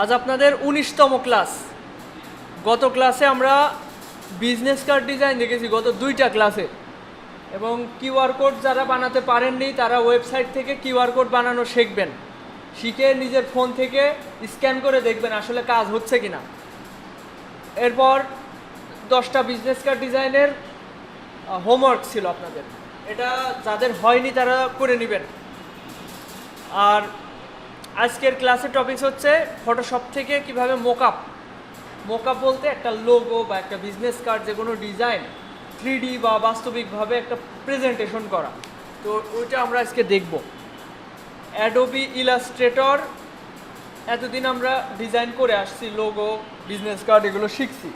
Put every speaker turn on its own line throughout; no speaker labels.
আজ আপনাদের 19তম ক্লাস। গত ক্লাসে আমরা বিজনেস কার্ড ডিজাইন দেখেছি, গত 2টা ক্লাসে। এবং কিউআর কোড যারা বানাতে পারেননি তারা ওয়েবসাইট থেকে কিউআর কোড বানানো শিখবেন, শিখে নিজের ফোন থেকে স্ক্যান করে দেখবেন আসলে কাজ হচ্ছে কিনা। এরপর 10টা বিজনেস কার্ড ডিজাইনের হোমওয়ার্ক ছিল আপনাদের, এটা যাদের হয়নি তারা করে নেবেন। আর আজকের ক্লাসের টপিকস হচ্ছে ফটোশপ থেকে কিভাবে মোকআপ বলতে একটা লোগো বা একটা বিজনেস কার্ড, যে কোনো ডিজাইন 3D বা বাস্তবিকভাবে একটা প্রেজেন্টেশন করা। তো ওইটা আমরা আজকে দেখব। অ্যাডোবি ইলাস্ট্রেটর এতদিন আমরা ডিজাইন করে আসছি, লোগো, বিজনেস কার্ড এগুলো শিখছি।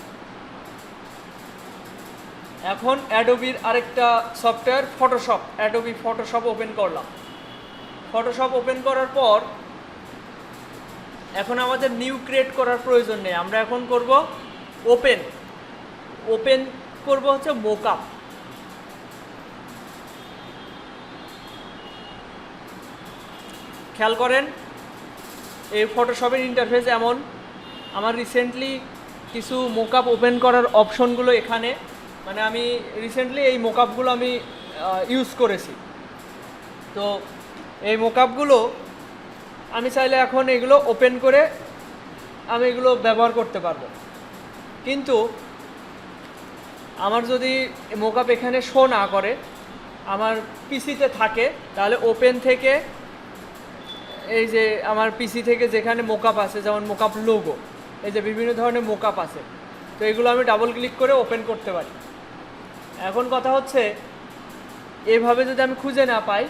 এখন অ্যাডোবির আরেকটা software Photoshop, Adobe Photoshop open করলাম। ফটোশপ ওপেন করার পর এখন আমাদের নিউ ক্রিয়েট করার প্রয়োজন নেই, আমরা এখন করব ওপেন করব হচ্ছে মোকআপ। খেয়াল করেন এই ফটোশপের ইন্টারফেস এমন। আমার রিসেন্টলি কিছু মোকআপ ওপেন করার অপশনগুলো এখানে, মানে আমি রিসেন্টলি এই মোকআপগুলো আমি ইউজ করেছি। তো এই মোকআপগুলো আমি চাইলে এখন এগুলো ওপেন করে আমি এগুলো ব্যবহার করতে পারবো। কিন্তু আমার যদি মোকআপ এখানে শো না করে, আমার পিসিতে থাকে, তাহলে ওপেন থেকে এই যে আমার পিসি থেকে যেখানে মোকআপ আছে, যেমন মোকআপ লোগো, এই যে বিভিন্ন ধরনের মোকআপ আছে, তো এগুলো আমি ডাবল ক্লিক করে ওপেন করতে পারি। এখন কথা হচ্ছে এভাবে যদি আমি খুঁজে না পাই,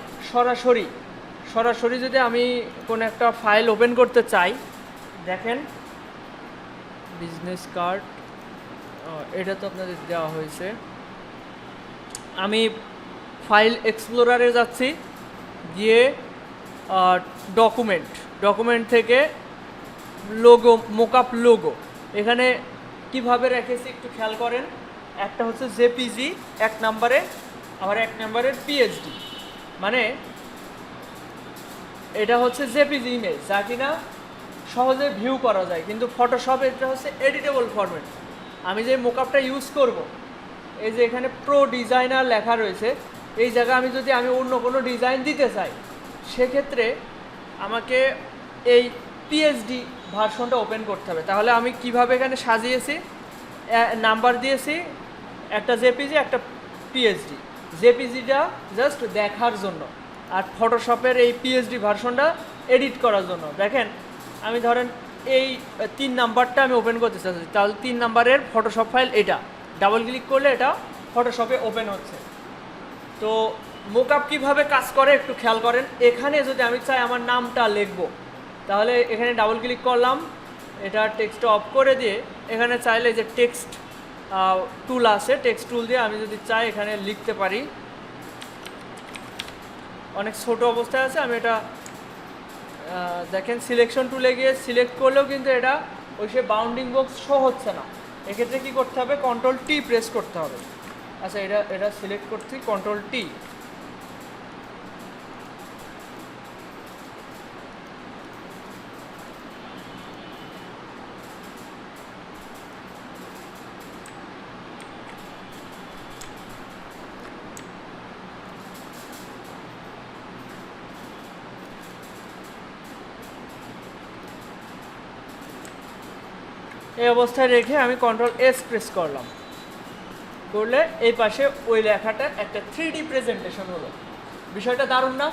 সরাসরি যদি আমি কোনো একটা ফাইল ওপেন করতে চাই, দেখেন বিজনেস কার্ড, এটা তো আপনাদের দেওয়া হয়েছে। আমি ফাইল এক্সপ্লোরারে যাচ্ছি, গিয়ে ডকুমেন্ট থেকে লোগো, মোকআপ লোগো এখানে কিভাবে রেখেছি একটু খেয়াল করেন। একটা হচ্ছে জেপিজি 1 নম্বরে, আবার 1 নম্বরের পিএইচডি, মানে এটা হচ্ছে জেপিজি ইমেজ, যা কিনা সহজে ভিউ করা যায়। কিন্তু ফটোশপ এটা হচ্ছে এডিটেবল ফরম্যাট। আমি যে মোকআপটা ইউজ করব, এই যে এখানে প্রো ডিজাইনার লেখা রয়েছে, এই জায়গায় আমি অন্য কোনো ডিজাইন দিতে চাই, সেক্ষেত্রে আমাকে এই পিএইচডি ভার্সনটা ওপেন করতে হবে। তাহলে আমি কিভাবে এখানে সাজিয়েছি, নাম্বার দিয়েছি, একটা জেপিজি একটা পিএইচডি। জেপিজিটা জাস্ট দেখার জন্য, আর ফটোশপের এই পিএইচডি ভার্সনটা এডিট করার জন্য। দেখেন আমি ধরেন এই 3 নাম্বারটা আমি ওপেন করতে চাচ্ছি, তাহলে 3 নাম্বারের ফটোশপ ফাইল এটা, ডাবল ক্লিক করলে এটা ফটোশপে ওপেন হচ্ছে। তো মোকআপ কীভাবে কাজ করে একটু খেয়াল করেন। এখানে যদি আমি চাই আমার নামটা লিখবো, তাহলে এখানে ডাবল ক্লিক করলাম, এটা টেক্সট অফ করে দিয়ে এখানে চাইলে যে টেক্সট টুল আছে, টেক্সট টুল দিয়ে আমি যদি চাই এখানে লিখতে পারি। অনেক ছোট অবস্থায় আছে, আমি এটা দেখেন সিলেকশন টুলে গিয়ে সিলেক্ট করলেও কিন্তু এটা ওই সে বাউন্ডিং বক্স শো হচ্ছে না। এক্ষেত্রে কী করতে হবে, কন্ট্রোল টি প্রেস করতে হবে। আচ্ছা, এটা সিলেক্ট করছি, কন্ট্রোল টি। এই অবস্থায় রেখে আমি কন্ট্রোল এস প্রেস করলাম, করলে এই পাশে ওই লেখাটার একটা 3D প্রেজেন্টেশন হলো। বিষয়টা দারুণ না?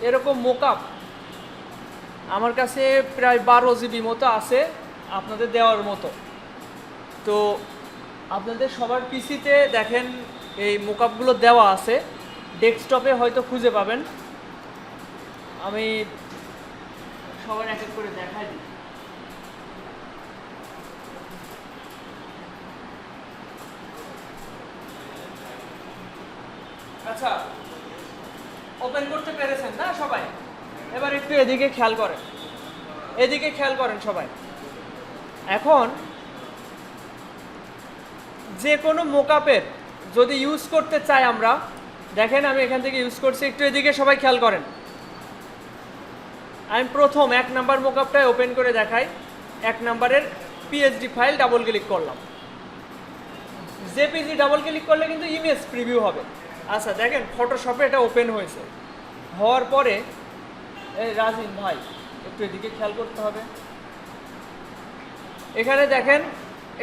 এরকম মোকআপ আমার কাছে প্রায় 12 জিবি মতো আছে আপনাদের দেওয়ার মতো। তো আপনাদের সবার পিসিতে দেখেন এই মোকআপগুলো দেওয়া আছে, ডেস্কটপে হয়তো খুঁজে পাবেন। আমি সবার এক এক করে দেখাই দিই। আচ্ছা, ওপেন করতে পেরেছেন না সবাই? এবার একটু এদিকে খেয়াল করেন সবাই। এখন যে কোনো মোকআপের যদি ইউজ করতে চাই আমরা, দেখেন আমি এখান থেকে ইউজ করছি, একটু এদিকে সবাই খেয়াল করেন। আমি প্রথম 1 নাম্বার মোকআপটাই ওপেন করে দেখাই। 1 নাম্বারের পিএসডি ফাইল ডাবল ক্লিক করলাম, জেপিজি ডাবল ক্লিক করলে কিন্তু ইমেজ প্রিভিউ হবে। আচ্ছা দেখেন ফটোশপে এটা ওপেন হয়েছে, হওয়ার পরে এই রাজিন ভাই একটু এদিকে খেয়াল করতে হবে। এখানে দেখেন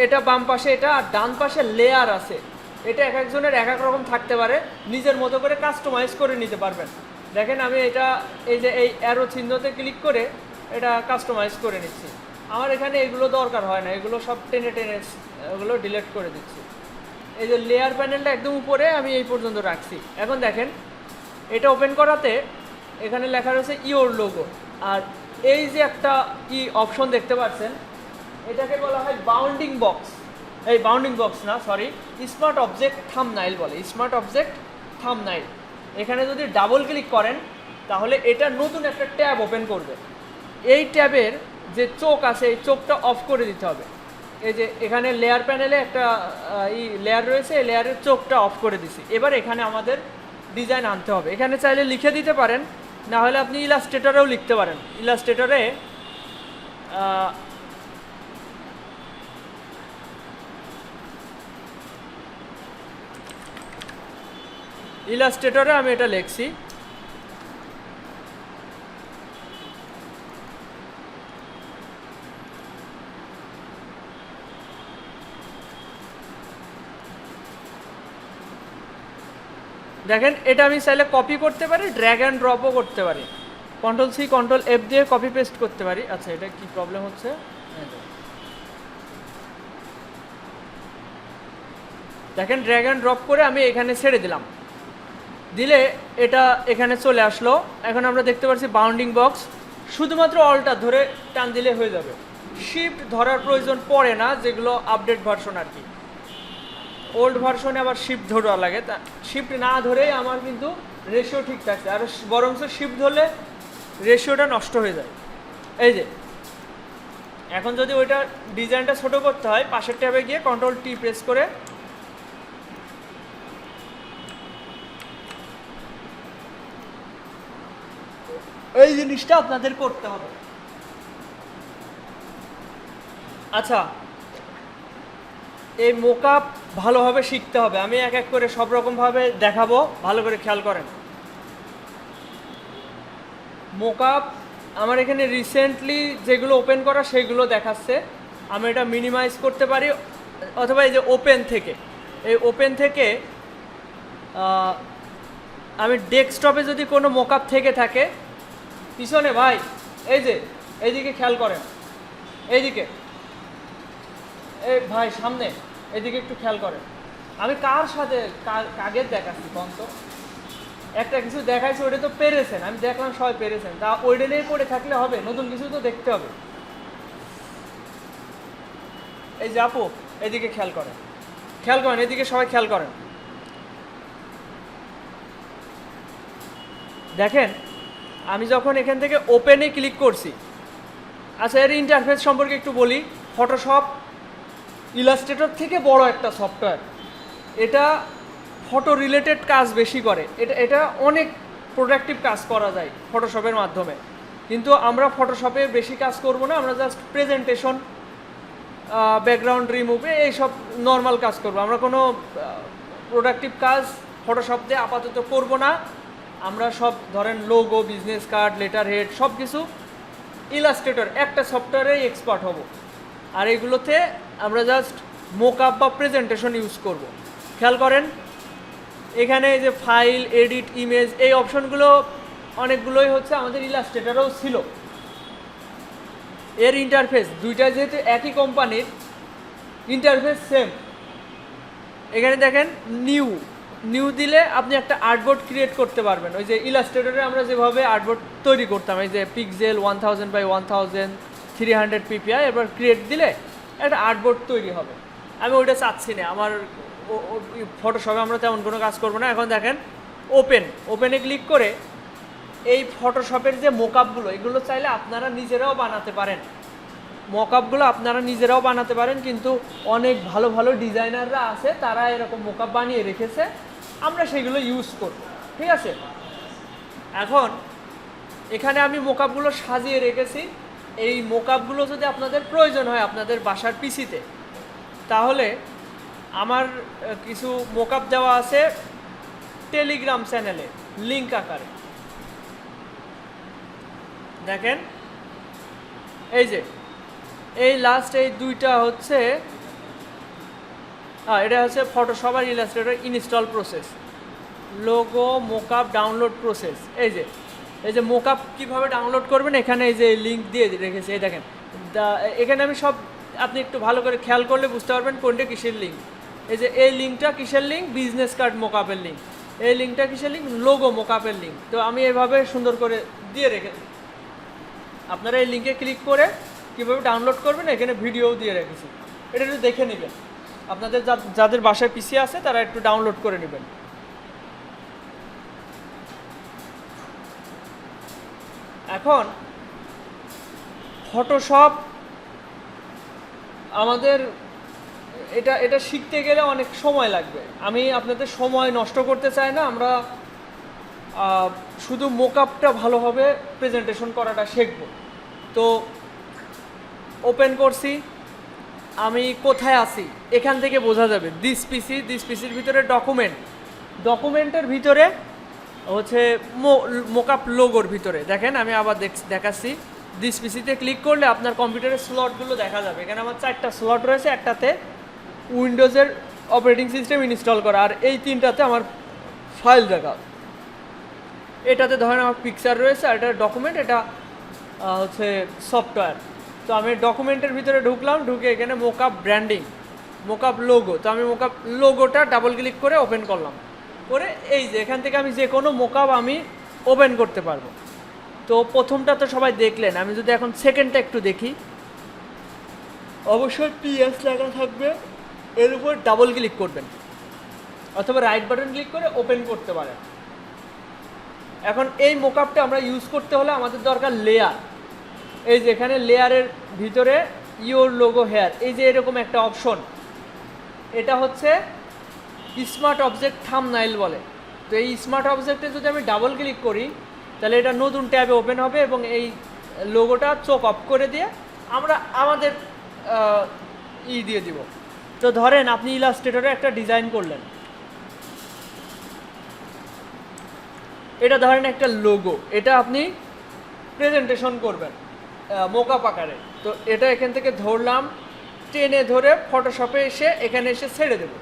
এটা বাম পাশে এটা, আর ডান পাশে লেয়ার আছে। এটা এক একজনের এক এক রকম থাকতে পারে, নিজের মতো করে কাস্টমাইজ করে নিতে পারবেন। দেখেন আমি এটা এই যে এই অ্যারো চিহ্নতে ক্লিক করে এটা কাস্টমাইজ করে নিচ্ছি। আমার এখানে এগুলো দরকার হয় না, এগুলো সব টেনে টেনে এগুলো ডিলিট করে দিচ্ছি। এই যে লেয়ার প্যানেলটা একদম উপরে আমি এই পর্যন্ত রাখছি। এখন দেখেন এটা ওপেন করাতে এখানে লেখা রয়েছে ইওর লোগো, আর এই যে একটা কি অপশন দেখতে পাচ্ছেন এটাকে বলা হয় বাউন্ডিং বক্স। এই বাউন্ডিং বক্স না, সরি, স্মার্ট অবজেক্ট থাম্বনাইল বলে, স্মার্ট অবজেক্ট থাম্বনাইল। এখানে যদি ডাবল ক্লিক করেন তাহলে এটা নতুন একটা ট্যাব ওপেন করবে। এই ট্যাবের যে চোখ আছে এই চোখটা অফ করে দিতে হবে। এই যে এখানে লেয়ার প্যানেলে একটা লেয়ার রয়েছে, এই লেয়ারের চোখটা অফ করে দিছি। এবার এখানে আমাদের ডিজাইন আনতে হবে। এখানে চাইলে লিখে দিতে পারেন, না হলে আপনি ইলাস্ট্রেটরেও লিখতে পারেন। ইলাস্ট্রেটরে আমি এটা লিখছি। দেখেন এটা আমি চাইলে কপি করতে পারি, ড্র্যাগ অ্যান্ড ড্রপও করতে পারি, Ctrl+C Ctrl+F দিয়ে কপি পেস্ট করতে পারি। আচ্ছা এটা কি প্রবলেম হচ্ছে, দেখেন ড্র্যাগ অ্যান্ড ড্রপ করে আমি এখানে ছেড়ে দিলাম, দিলে এটা এখানে চলে আসলো। এখন আমরা দেখতে পাচ্ছি বাউন্ডিং বক্স, শুধুমাত্র অলটা ধরে টান দিলে হয়ে যাবে, শিফট ধরার প্রয়োজন পড়ে না, যেগুলো আপডেট ভার্সন আর কি। ওল্ড ভার্সনে আবার শিফট ধরা লাগে, তা শিফট না ধরেই আমার কিন্তু রেশিও ঠিক থাকছে, আর বরঞ্চ শিফট ধরলে রেশিওটা নষ্ট হয়ে যায়। এই যে এখন যদি ওইটা ডিজাইনটা ছোট করতে হয়, পাশের ট্যাবে গিয়ে Ctrl+T প্রেস করে এই জিনিসটা আপনাদের করতে হবে। আচ্ছা এই মোকআপ ভালোভাবে শিখতে হবে, আমি এক এক করে সব রকমভাবে দেখাবো, ভালো করে খেয়াল করেন। মোকআপ আমার এখানে রিসেন্টলি যেগুলো ওপেন করা সেগুলো দেখাচ্ছে। আমি এটা মিনিমাইজ করতে পারি, অথবা এই যে ওপেন থেকে, এই ওপেন থেকে আমি ডেস্কটপে যদি কোনো মোকআপ থেকে থাকে, পিছনে ভাই এই যে এইদিকে খেয়াল করেন, এইদিকে এই ভাই সামনে এদিকে একটু খেয়াল করেন। আমি কার সাথে কাগের দেখাচ্ছি কন্ত একটা কিছু দেখাইছি, ওটা তো পেরেছেন, আমি দেখলাম সবাই পেরেছেন, তা ওইটা নিয়ে পড়ে থাকলে হবে, নতুন কিছু তো দেখতে হবে। এই যে আপু এদিকে খেয়াল করেন, এদিকে সবাই খেয়াল করেন। দেখেন আমি যখন এখান থেকে ওপেনে ক্লিক করছি, আচ্ছা এর ইন্টারফেস সম্পর্কে একটু বলি। ফটোশপ ইলাস্ট্রেটর থেকে বড় একটা সফটওয়্যার, এটা ফটো রিলেটেড কাজ বেশি করে, এটা অনেক প্রোডাক্টিভ কাজ করা যায় ফটোশপের মাধ্যমে, কিন্তু আমরা ফটোশপে বেশি কাজ করব না, আমরা জাস্ট প্রেজেন্টেশন, ব্যাকগ্রাউন্ড রিমুভে এইসব নর্মাল কাজ করব। আমরা কোনো প্রোডাক্টিভ কাজ ফটোশপ দিয়ে আপাতত করব না। আমরা সব ধরেন logo, business card, letter head সব কিছু ইলাস্ট্রেটর একটা সফটওয়্যারেই এক্সপার্ট হব, আর এগুলোতে আমরা জাস্ট মোকআপ বা প্রেজেন্টেশন ইউজ করব। খেয়াল করেন এখানে যে ফাইল, এডিট, ইমেজ, এই অপশনগুলো অনেকগুলোই হচ্ছে আমাদের ইলাস্ট্রেটরেও ছিল। এর ইন্টারফেস দুইটা যেহেতু একই কোম্পানির, ইন্টারফেস সেম। এখানে দেখেন নিউ দিলে আপনি একটা আর্টবোর্ড ক্রিয়েট করতে পারবেন। ওই যে ইলাস্ট্রেটরে আমরা যেভাবে আর্টবোর্ড তৈরি করতাম, এই যে পিক্সেল 1000 বাই 1000 300 ppi, এবার ক্রিয়েট দিলে একটা আর্টবোর্ড তৈরি হবে। আমি ওইটা চাচ্ছি না, আমার ফটোশপে আমরা তেমন কোনো কাজ করবো না। এখন দেখেন ওপেনে ক্লিক করে এই ফটোশপের যে মোকআপগুলো, এগুলো চাইলে আপনারা নিজেরাও বানাতে পারেন। মোকআপগুলো আপনারা নিজেরাও বানাতে পারেন, কিন্তু অনেক ভালো ভালো ডিজাইনাররা আছে, তারা এরকম মোকআপ বানিয়ে রেখেছে, আমরা সেগুলো ইউজ করব, ঠিক আছে। এখন এখানে আমি মোকআপগুলো সাজিয়ে রেখেছি। এই মোকআপগুলো যদি আপনাদের প্রয়োজন হয় আপনাদের বাসার পিসিতে, তাহলে আমার কিছু মোকআপ দেওয়া আছে টেলিগ্রাম চ্যানেলে লিঙ্ক আকারে। দেখেন এই যে এই লাস্ট এই দুইটা হচ্ছে এটা হচ্ছে ফটোশপ আর Illustrator install process, logo mockup download process. এই যে মোকআপ কীভাবে ডাউনলোড করবেন এখানে এই যে লিঙ্ক দিয়ে রেখেছে। এই দেখেন এখানে আমি সব, আপনি একটু ভালো করে খেয়াল করলে বুঝতে পারবেন কোনটা কিসের লিঙ্ক। এই যে এই লিঙ্কটা কিসের লিঙ্ক, বিজনেস কার্ড মোকআপের লিঙ্ক। এই লিঙ্কটা কিসের লিঙ্ক, লোগো মোকআপের লিঙ্ক। তো আমি এভাবে সুন্দর করে দিয়ে রেখেছি। আপনারা এই লিঙ্কে ক্লিক করে কীভাবে ডাউনলোড করবেন এখানে ভিডিও দিয়ে রেখেছি, এটা একটু দেখে নেবেন। আপনাদের যাদের বাসায় পিসি আছে তারা একটু ডাউনলোড করে নেবেন। এখন ফটোশপ আমাদের এটা শিখতে গেলে অনেক সময় লাগবে। আমি আপনাদের সময় নষ্ট করতে চাই না। আমরা শুধু মোকআপটা ভালোভাবে প্রেজেন্টেশন করাটা শিখব। তো ওপেন করছি, আমি কোথায় আছি এখান থেকে বোঝা যাবে। দিস পিসির ভিতরে ডকুমেন্টের ভিতরে হচ্ছে মোকআপ লোগোর ভিতরে। দেখেন আমি আবার দেখাচ্ছি। দিস পিসিতে ক্লিক করলে আপনার কম্পিউটারের স্লটগুলো দেখা যাবে। এখানে আমার 4টা স্লট রয়েছে, একটাতে উইন্ডোজের অপারেটিং সিস্টেম ইনস্টল করা, আর এই 3টাতে আমার ফাইল দেখা। এটাতে ধরেন আমার পিকচার রয়েছে, আর এটা ডকুমেন্ট, এটা হচ্ছে সফটওয়্যার। তো আমি ডকুমেন্টের ভিতরে ঢুকলাম, ঢুকে এখানে মোকআপ ব্র্যান্ডিং, মোকআপ লোগো। তো আমি মোকআপ লোগোটা ডাবল ক্লিক করে ওপেন করলাম, করে এই যে এখান থেকে আমি যে কোনো মোকআপ আমি ওপেন করতে পারবো। তো প্রথমটা তো সবাই দেখলেন, আমি যদি এখন সেকেন্ডটা একটু দেখি, অবশ্যই পিএস লেখা থাকবে, এর উপর ডাবল ক্লিক করবেন অথবা রাইট বাটন ক্লিক করে ওপেন করতে পারেন। এখন এই মোকআপটা আমরা ইউজ করতে হলে আমাদের দরকার লেয়ার। এই যে এখানে লেয়ারের ভিতরে ইওর লোগো হেয়ার, এই যে এরকম একটা অপশন, এটা হচ্ছে স্মার্ট অবজেক্ট থাম্বনেইল বলে। তো এই স্মার্ট অবজেক্টে যদি আমি ডাবল ক্লিক করি তাহলে এটা নতুন ট্যাবে ওপেন হবে এবং এই লোগোটা চোখ অফ করে দিয়ে আমরা আমাদের দিয়ে দিব। তো ধরেন আপনি ইলাস্ট্রেটরে একটা ডিজাইন করলেন, এটা ধরেন একটা লোগো, এটা আপনি প্রেজেন্টেশন করবেন মোকআপ আকারে। তো এটা এখান থেকে ধরলাম, টেনে ধরে ফটোশপে এসে এখানে এসে ছেড়ে দেব,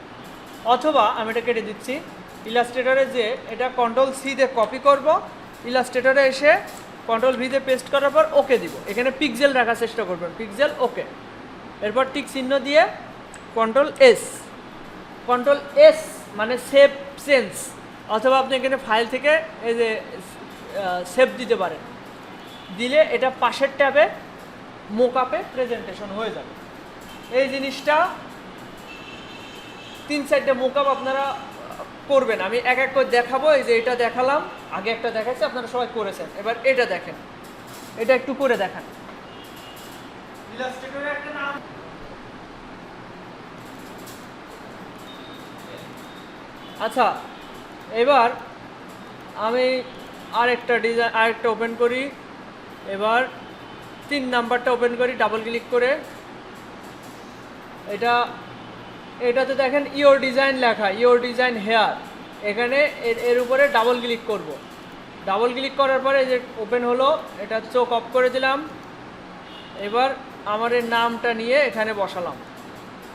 অথবা আমি এটা কেটে দিচ্ছি। ইলাস্ট্রেটরে যে এটা কন্ট্রোল-C দিয়ে কপি করব, ইলাস্ট্রেটরে এসে কন্ট্রোল-V দিয়ে পেস্ট করার পর ওকে দিব। এখানে পিক্সেল রাখার চেষ্টা করবেন, পিক্সেল ওকে। এরপর টিক চিহ্ন দিয়ে কন্ট্রোল-S মানে সেভ চেঞ্জ, অথবা আপনি এখানে ফাইল থেকে এই যে সেভ দিতে পারেন। দিলে এটা পাশের ট্যাবে মোকআপে প্রেজেন্টেশন হয়ে যাবে। এই জিনিসটা 3-4টে মোকআপ আপনারা করবেন, আমি এক এক করে দেখাবো। এই যে এটা দেখালাম, আগে একটা দেখাচ্ছি, আপনারা সবাই করেছেন, এবার এটা দেখেন, এটা একটু করে দেখান। ইলাস্ট্রেটরে একটা নাম, আচ্ছা এবার আমি আরেকটা ওপেন করি। এবার 3 নাম্বারটা ওপেন করি ডাবল ক্লিক করে। এটাতে দেখেন ইওর ডিজাইন লেখা, ইওর ডিজাইন হেয়ার। এখানে এর উপরে ডাবল ক্লিক করব। ডাবল ক্লিক করার পরে যে ওপেন হলো, এটা চোখ অফ করে দিলাম। এবার আমার এর নামটা নিয়ে এখানে বসালাম,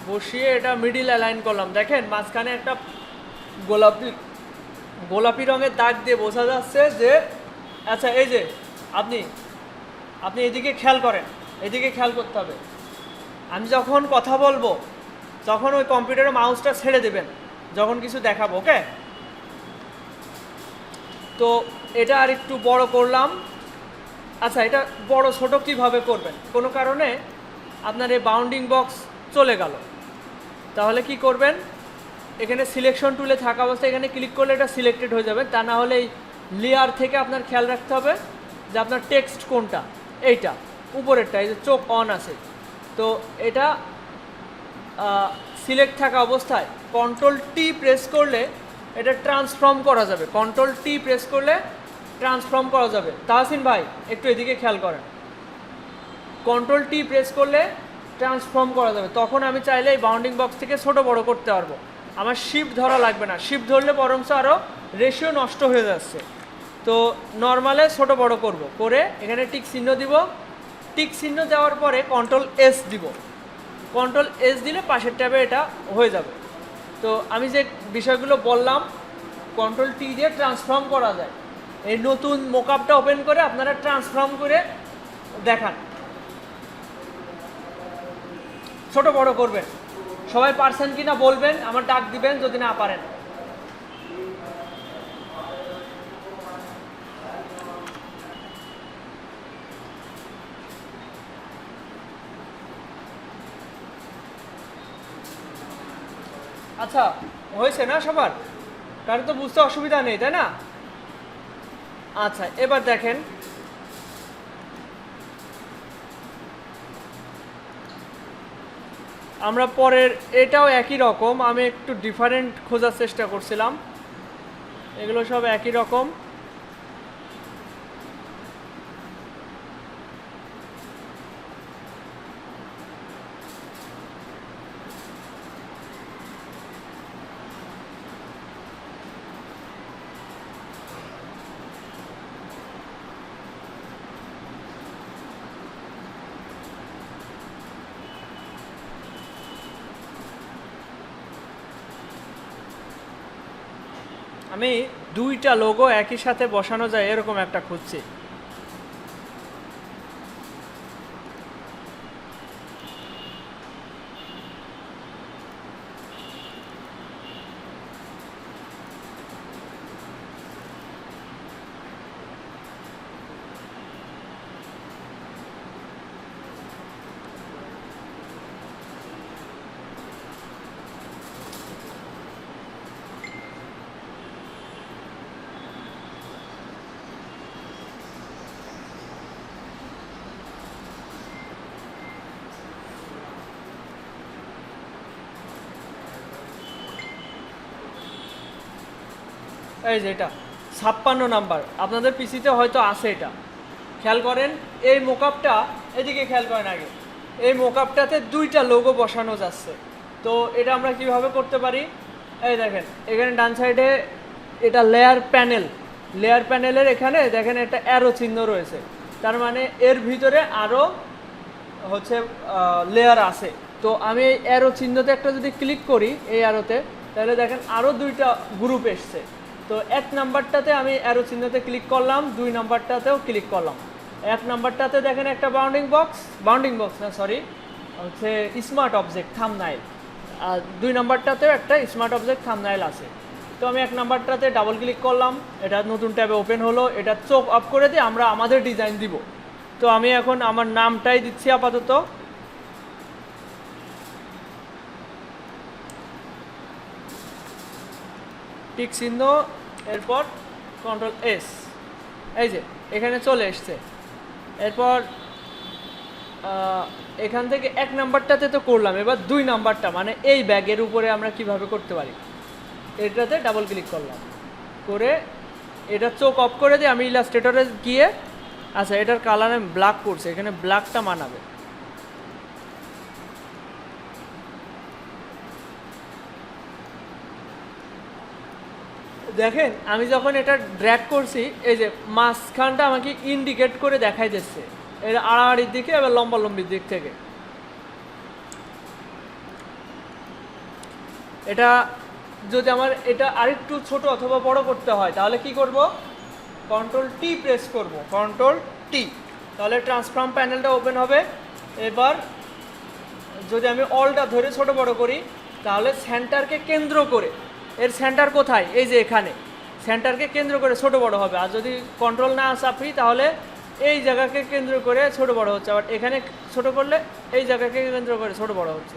বসিয়ে এটা মিডিল অ্যালাইন করলাম। দেখেন মাঝখানে একটা গোলাপি রঙের দাগ দিয়ে বোঝা যাচ্ছে যে আচ্ছা এই যে আপনি এদিকে খেয়াল করেন, এদিকে খেয়াল করতে হবে। আমি যখন কথা বলবো তখন ওই কম্পিউটারে মাউসটা ছেড়ে দেবেন যখন কিছু দেখাবো, ওকে? তো এটা আর একটু বড় করলাম। আচ্ছা এটা বড় ছোট কিভাবে করবেন, কোনো কারণে আপনার এই বাউন্ডিং বক্স চলে গেল, তাহলে কি করবেন, এখানে সিলেকশন টুলে থাকা অবস্থায় এখানে ক্লিক করলে এটা সিলেক্টেড হয়ে যাবে। তা না হলে এই লেয়ার থেকে আপনার খেয়াল রাখতে হবে যে আপনার টেক্সট কোনটা, এইটা উপরেরটা, এই যে চোখ অন আছে। তো এটা সিলেক্ট থাকা অবস্থায় কন্ট্রোল-T প্রেস করলে এটা ট্রান্সফর্ম করা যাবে। কন্ট্রোল-T প্রেস করলে ট্রান্সফর্ম করা যাবে। তাহসিন ভাই একটু এদিকে খেয়াল করেন, কন্ট্রোল টি প্রেস করলে ট্রান্সফর্ম করা যাবে। তখন আমি চাইলে এই বাউন্ডিং বক্স থেকে ছোট বড় করতে পারবো, আমার শিফট ধরা লাগবে না। শিফট ধরলে বরঞ্চ আরও রেশিও নষ্ট হয়ে যাচ্ছে। তো নর্মালে ছোট বড় করব, করে এখানে টিক চিহ্ন দিব। টিক চিহ্ন দেওয়ার পরে কন্ট্রোল এস দিব। কন্ট্রোল এস দিলে পাশের ট্যাবে এটা হয়ে যাবে। তো আমি যে বিষয়গুলো বললাম, কন্ট্রোল টি দিয়ে ট্রান্সফর্ম করা যায়। এই নতুন মোকআপটা ওপেন করে আপনারা ট্রান্সফর্ম করে দেখান, ছোট বড় করবেন। সবাই পারছেন কিনা বলবেন, আমার ডাক দিবেন যদি না পারেন। আচ্ছা, হয়েছে না সবার? কারণ তো বুঝতে অসুবিধা নেই, তাই না? আচ্ছা, এবার দেখেন আমরা পরের এটাও একই রকম, আমি একটু ডিফারেন্ট খোঁজার চেষ্টা করছিলাম। এগুলো সব একই রকম। আমি দুইটা লোগো একই সাথে বসানো যায় এরকম একটা খুঁজছি। এই যে এটা 56 নাম্বার, আপনাদের পিসিতে হয়তো আছে। এটা খেয়াল করেন, এই মোকআপটা এদিকে খেয়াল করেন আগে। এই মোকআপটাতে দুইটা লোগো বসানো যাচ্ছে। তো এটা আমরা কিভাবে করতে পারি? এই দেখেন এখানে ডান সাইডে এটা লেয়ার প্যানেল, লেয়ার প্যানেলের এখানে দেখেন একটা অ্যারো চিহ্ন রয়েছে, তার মানে এর ভিতরে আরও হচ্ছে লেয়ার আছে। তো আমি এই অ্যারো চিহ্নতে একটা যদি ক্লিক করি, এই অ্যারোতে, তাহলে দেখেন আরও দুইটা গ্রুপ এসছে। তো এক নাম্বারটাতে আমি অ্যারো চিহ্নতে ক্লিক করলাম, দুই নাম্বারটাতেও ক্লিক করলাম। এক নাম্বারটাতে দেখেন একটা বাউন্ডিং বক্স না সরি হচ্ছে স্মার্ট অবজেক্ট থাম্বনাইল, আর দুই নাম্বারটাতেও একটা স্মার্ট অবজেক্ট থাম্বনাইল আছে। তো আমি এক নাম্বারটাতে ডাবল ক্লিক করলাম, এটা নতুন ট্যাবে ওপেন হলো। এটা চোখ অফ করে দিয়ে আমরা আমাদের ডিজাইন দিব। তো আমি এখন আমার নামটাই দিচ্ছি আপাতত। টিক চিহ্ন, এরপর কন্ট্রোল এস, এই যে এখানে চলে এসছে। এরপর এখান থেকে এক নাম্বারটাতে তো করলাম, এবার দুই নাম্বারটা মানে এই ব্যাগের উপরে আমরা কিভাবে করতে পারি, এটাতে ডাবল ক্লিক করলাম, করে এটা চোখ অফ করে দিয়ে আমি ইলাস্ট্রেটরে গিয়ে, আচ্ছা এটার কালার আমি ব্ল্যাক করছি, এখানে ব্ল্যাকটা মানাবে। দেখেন আমি যখন এটা ড্র্যাগ করছি, এই যে মাঝখানটা আমাকে ইন্ডিকেট করে দেখাই দিচ্ছে, এটা আড়াআড়ির দিকে এবার লম্বির দিক থেকে। এটা যদি আমার এটা আরেকটু ছোট অথবা বড় করতে হয়, তাহলে কি করব? কন্ট্রোল টি প্রেস করব, কন্ট্রোল টি, তাহলে ট্রান্সফর্ম প্যানেলটা ওপেন হবে। এবার যদি আমি অলটা ধরে ছোট বড় করি, তাহলে সেন্টারকে কেন্দ্র করে, এর সেন্টার কোথায়? এই যে এখানে, সেন্টারকে কেন্দ্র করে ছোট বড় হবে। আর যদি কন্ট্রোল না চাপি, তাহলে এই জায়গাকে কেন্দ্র করে ছোট বড় হচ্ছে, আবার এখানে ছোট করলে এই জায়গাকে কেন্দ্র করে ছোট বড় হচ্ছে।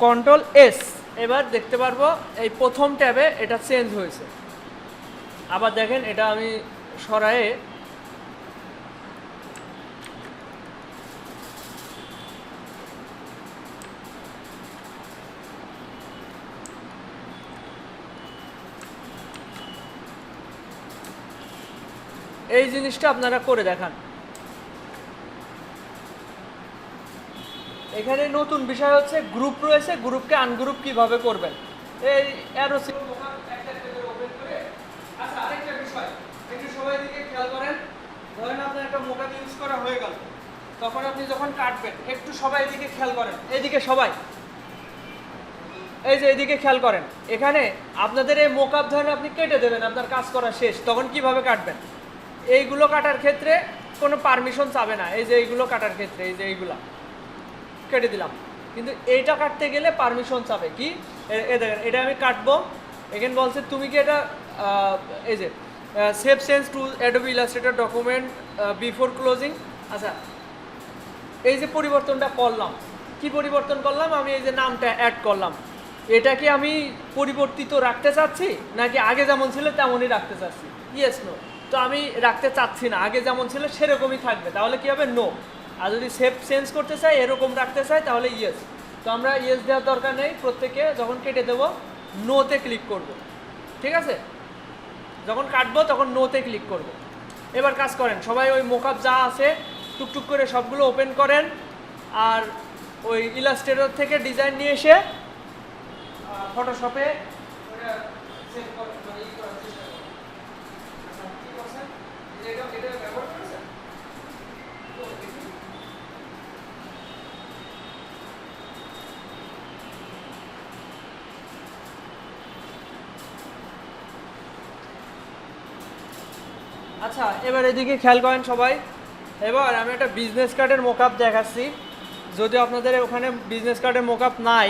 কন্ট্রোল এস, এবার দেখতে পারবো এই প্রথম ট্যাবে এটা চেঞ্জ হয়েছে। আবার দেখেন এটা আমি সরায়ে এই জিনিসটা আপনারা করে দেখান। এখানে নতুন বিষয় হচ্ছে গ্রুপ রয়েছে, গ্রুপকে আনগ্রুপ কিভাবে করবেন। এই অ্যারো ওপেন করে। আচ্ছা, আরেকটা বিষয় একটু সবাই দিকে খেয়াল করেন। ধরেন আপনার একটা মোকাপ ইউজ করা হয়ে গেল, তখন আপনি যখন কাটবেন একটু সবাই এদিকে খেয়াল করেন, এইদিকে সবাই, এই যে এদিকে খেয়াল করেন। এখানে আপনাদের এই মোকাপ ধরেন আপনি কেটে দেবেন, আপনার কাজ করা শেষ, তখন কিভাবে কাটবেন। এইগুলো কাটার ক্ষেত্রে কোনো পারমিশন চাবে না। এই যে এইগুলো কাটার ক্ষেত্রে এই যে এইগুলা কেটে দিলাম, কিন্তু এইটা কাটতে গেলে পারমিশন চাবে কি। এ দেখেন, এটা আমি কাটবো, এখানে বলছে তুমি কি এটা এই যে save change to Adobe Illustrator document before closing. আচ্ছা, এই যে পরিবর্তনটা করলাম, কি পরিবর্তন করলাম, আমি এই যে নামটা অ্যাড করলাম, এটা কি আমি পরিবর্তিত রাখতে চাচ্ছি নাকি আগে যেমন ছিল তেমনই রাখতে চাচ্ছি? Yes no. তো আমি রাখতে চাচ্ছি না, আগে যেমন ছিল সেরকমই থাকবে, তাহলে কি হবে? নো। আর যদি সেভ চেঞ্জ করতে চাই, এরকম রাখতে চাই, তাহলে ইয়েস। তো আমরা ইয়েস দেওয়ার দরকার নেই, প্রত্যেকে যখন কেটে দেবো নোতে ক্লিক করব, ঠিক আছে? যখন কাটবো তখন নোতে ক্লিক করব। এবার কাজ করেন সবাই, ওই মোকআপ যা আছে টুকটুক করে সবগুলো ওপেন করেন, আর ওই ইলাস্ট্রেটর থেকে ডিজাইন নিয়ে এসে ফটোশপে সেভ করার চেষ্টা করুন। আচ্ছা, কি করছেন? এটা ব্যবহার করেছেন? আচ্ছা, এবার এদিকে খেয়াল করেন সবাই। এবার আমি একটা বিজনেস কার্ডের মোকআপ দেখাচ্ছি, যদিও আপনাদের ওখানে বিজনেস কার্ডের মোকআপ নাই।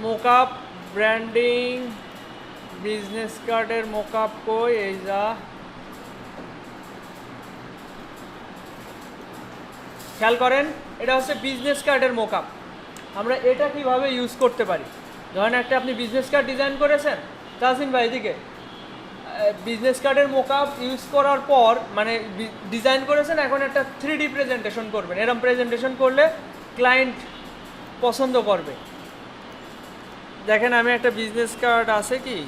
মোকআপ ব্র্যান্ডিং বিজনেস কার্ডের মোকআপ কই? এই যা, খেয়াল করেন, এটা হচ্ছে বিজনেস কার্ডের মোকআপ। আমরা এটা কিভাবে ইউজ করতে পারি। ধরেন একটা আপনি বিজনেস কার্ড ডিজাইন করেছেন, তাহসিন ভাই এদিকে, বিজনেস কার্ডের মোকআপ ইউজ করার পর মানে ডিজাইন করেছেন, এখন একটা 3D প্রেজেন্টেশন করবেন। এরকম প্রেজেন্টেশন করলে ক্লায়েন্ট পছন্দ করবে। দেখেন আমি একটা বিজনেস কার্ড আছে কি,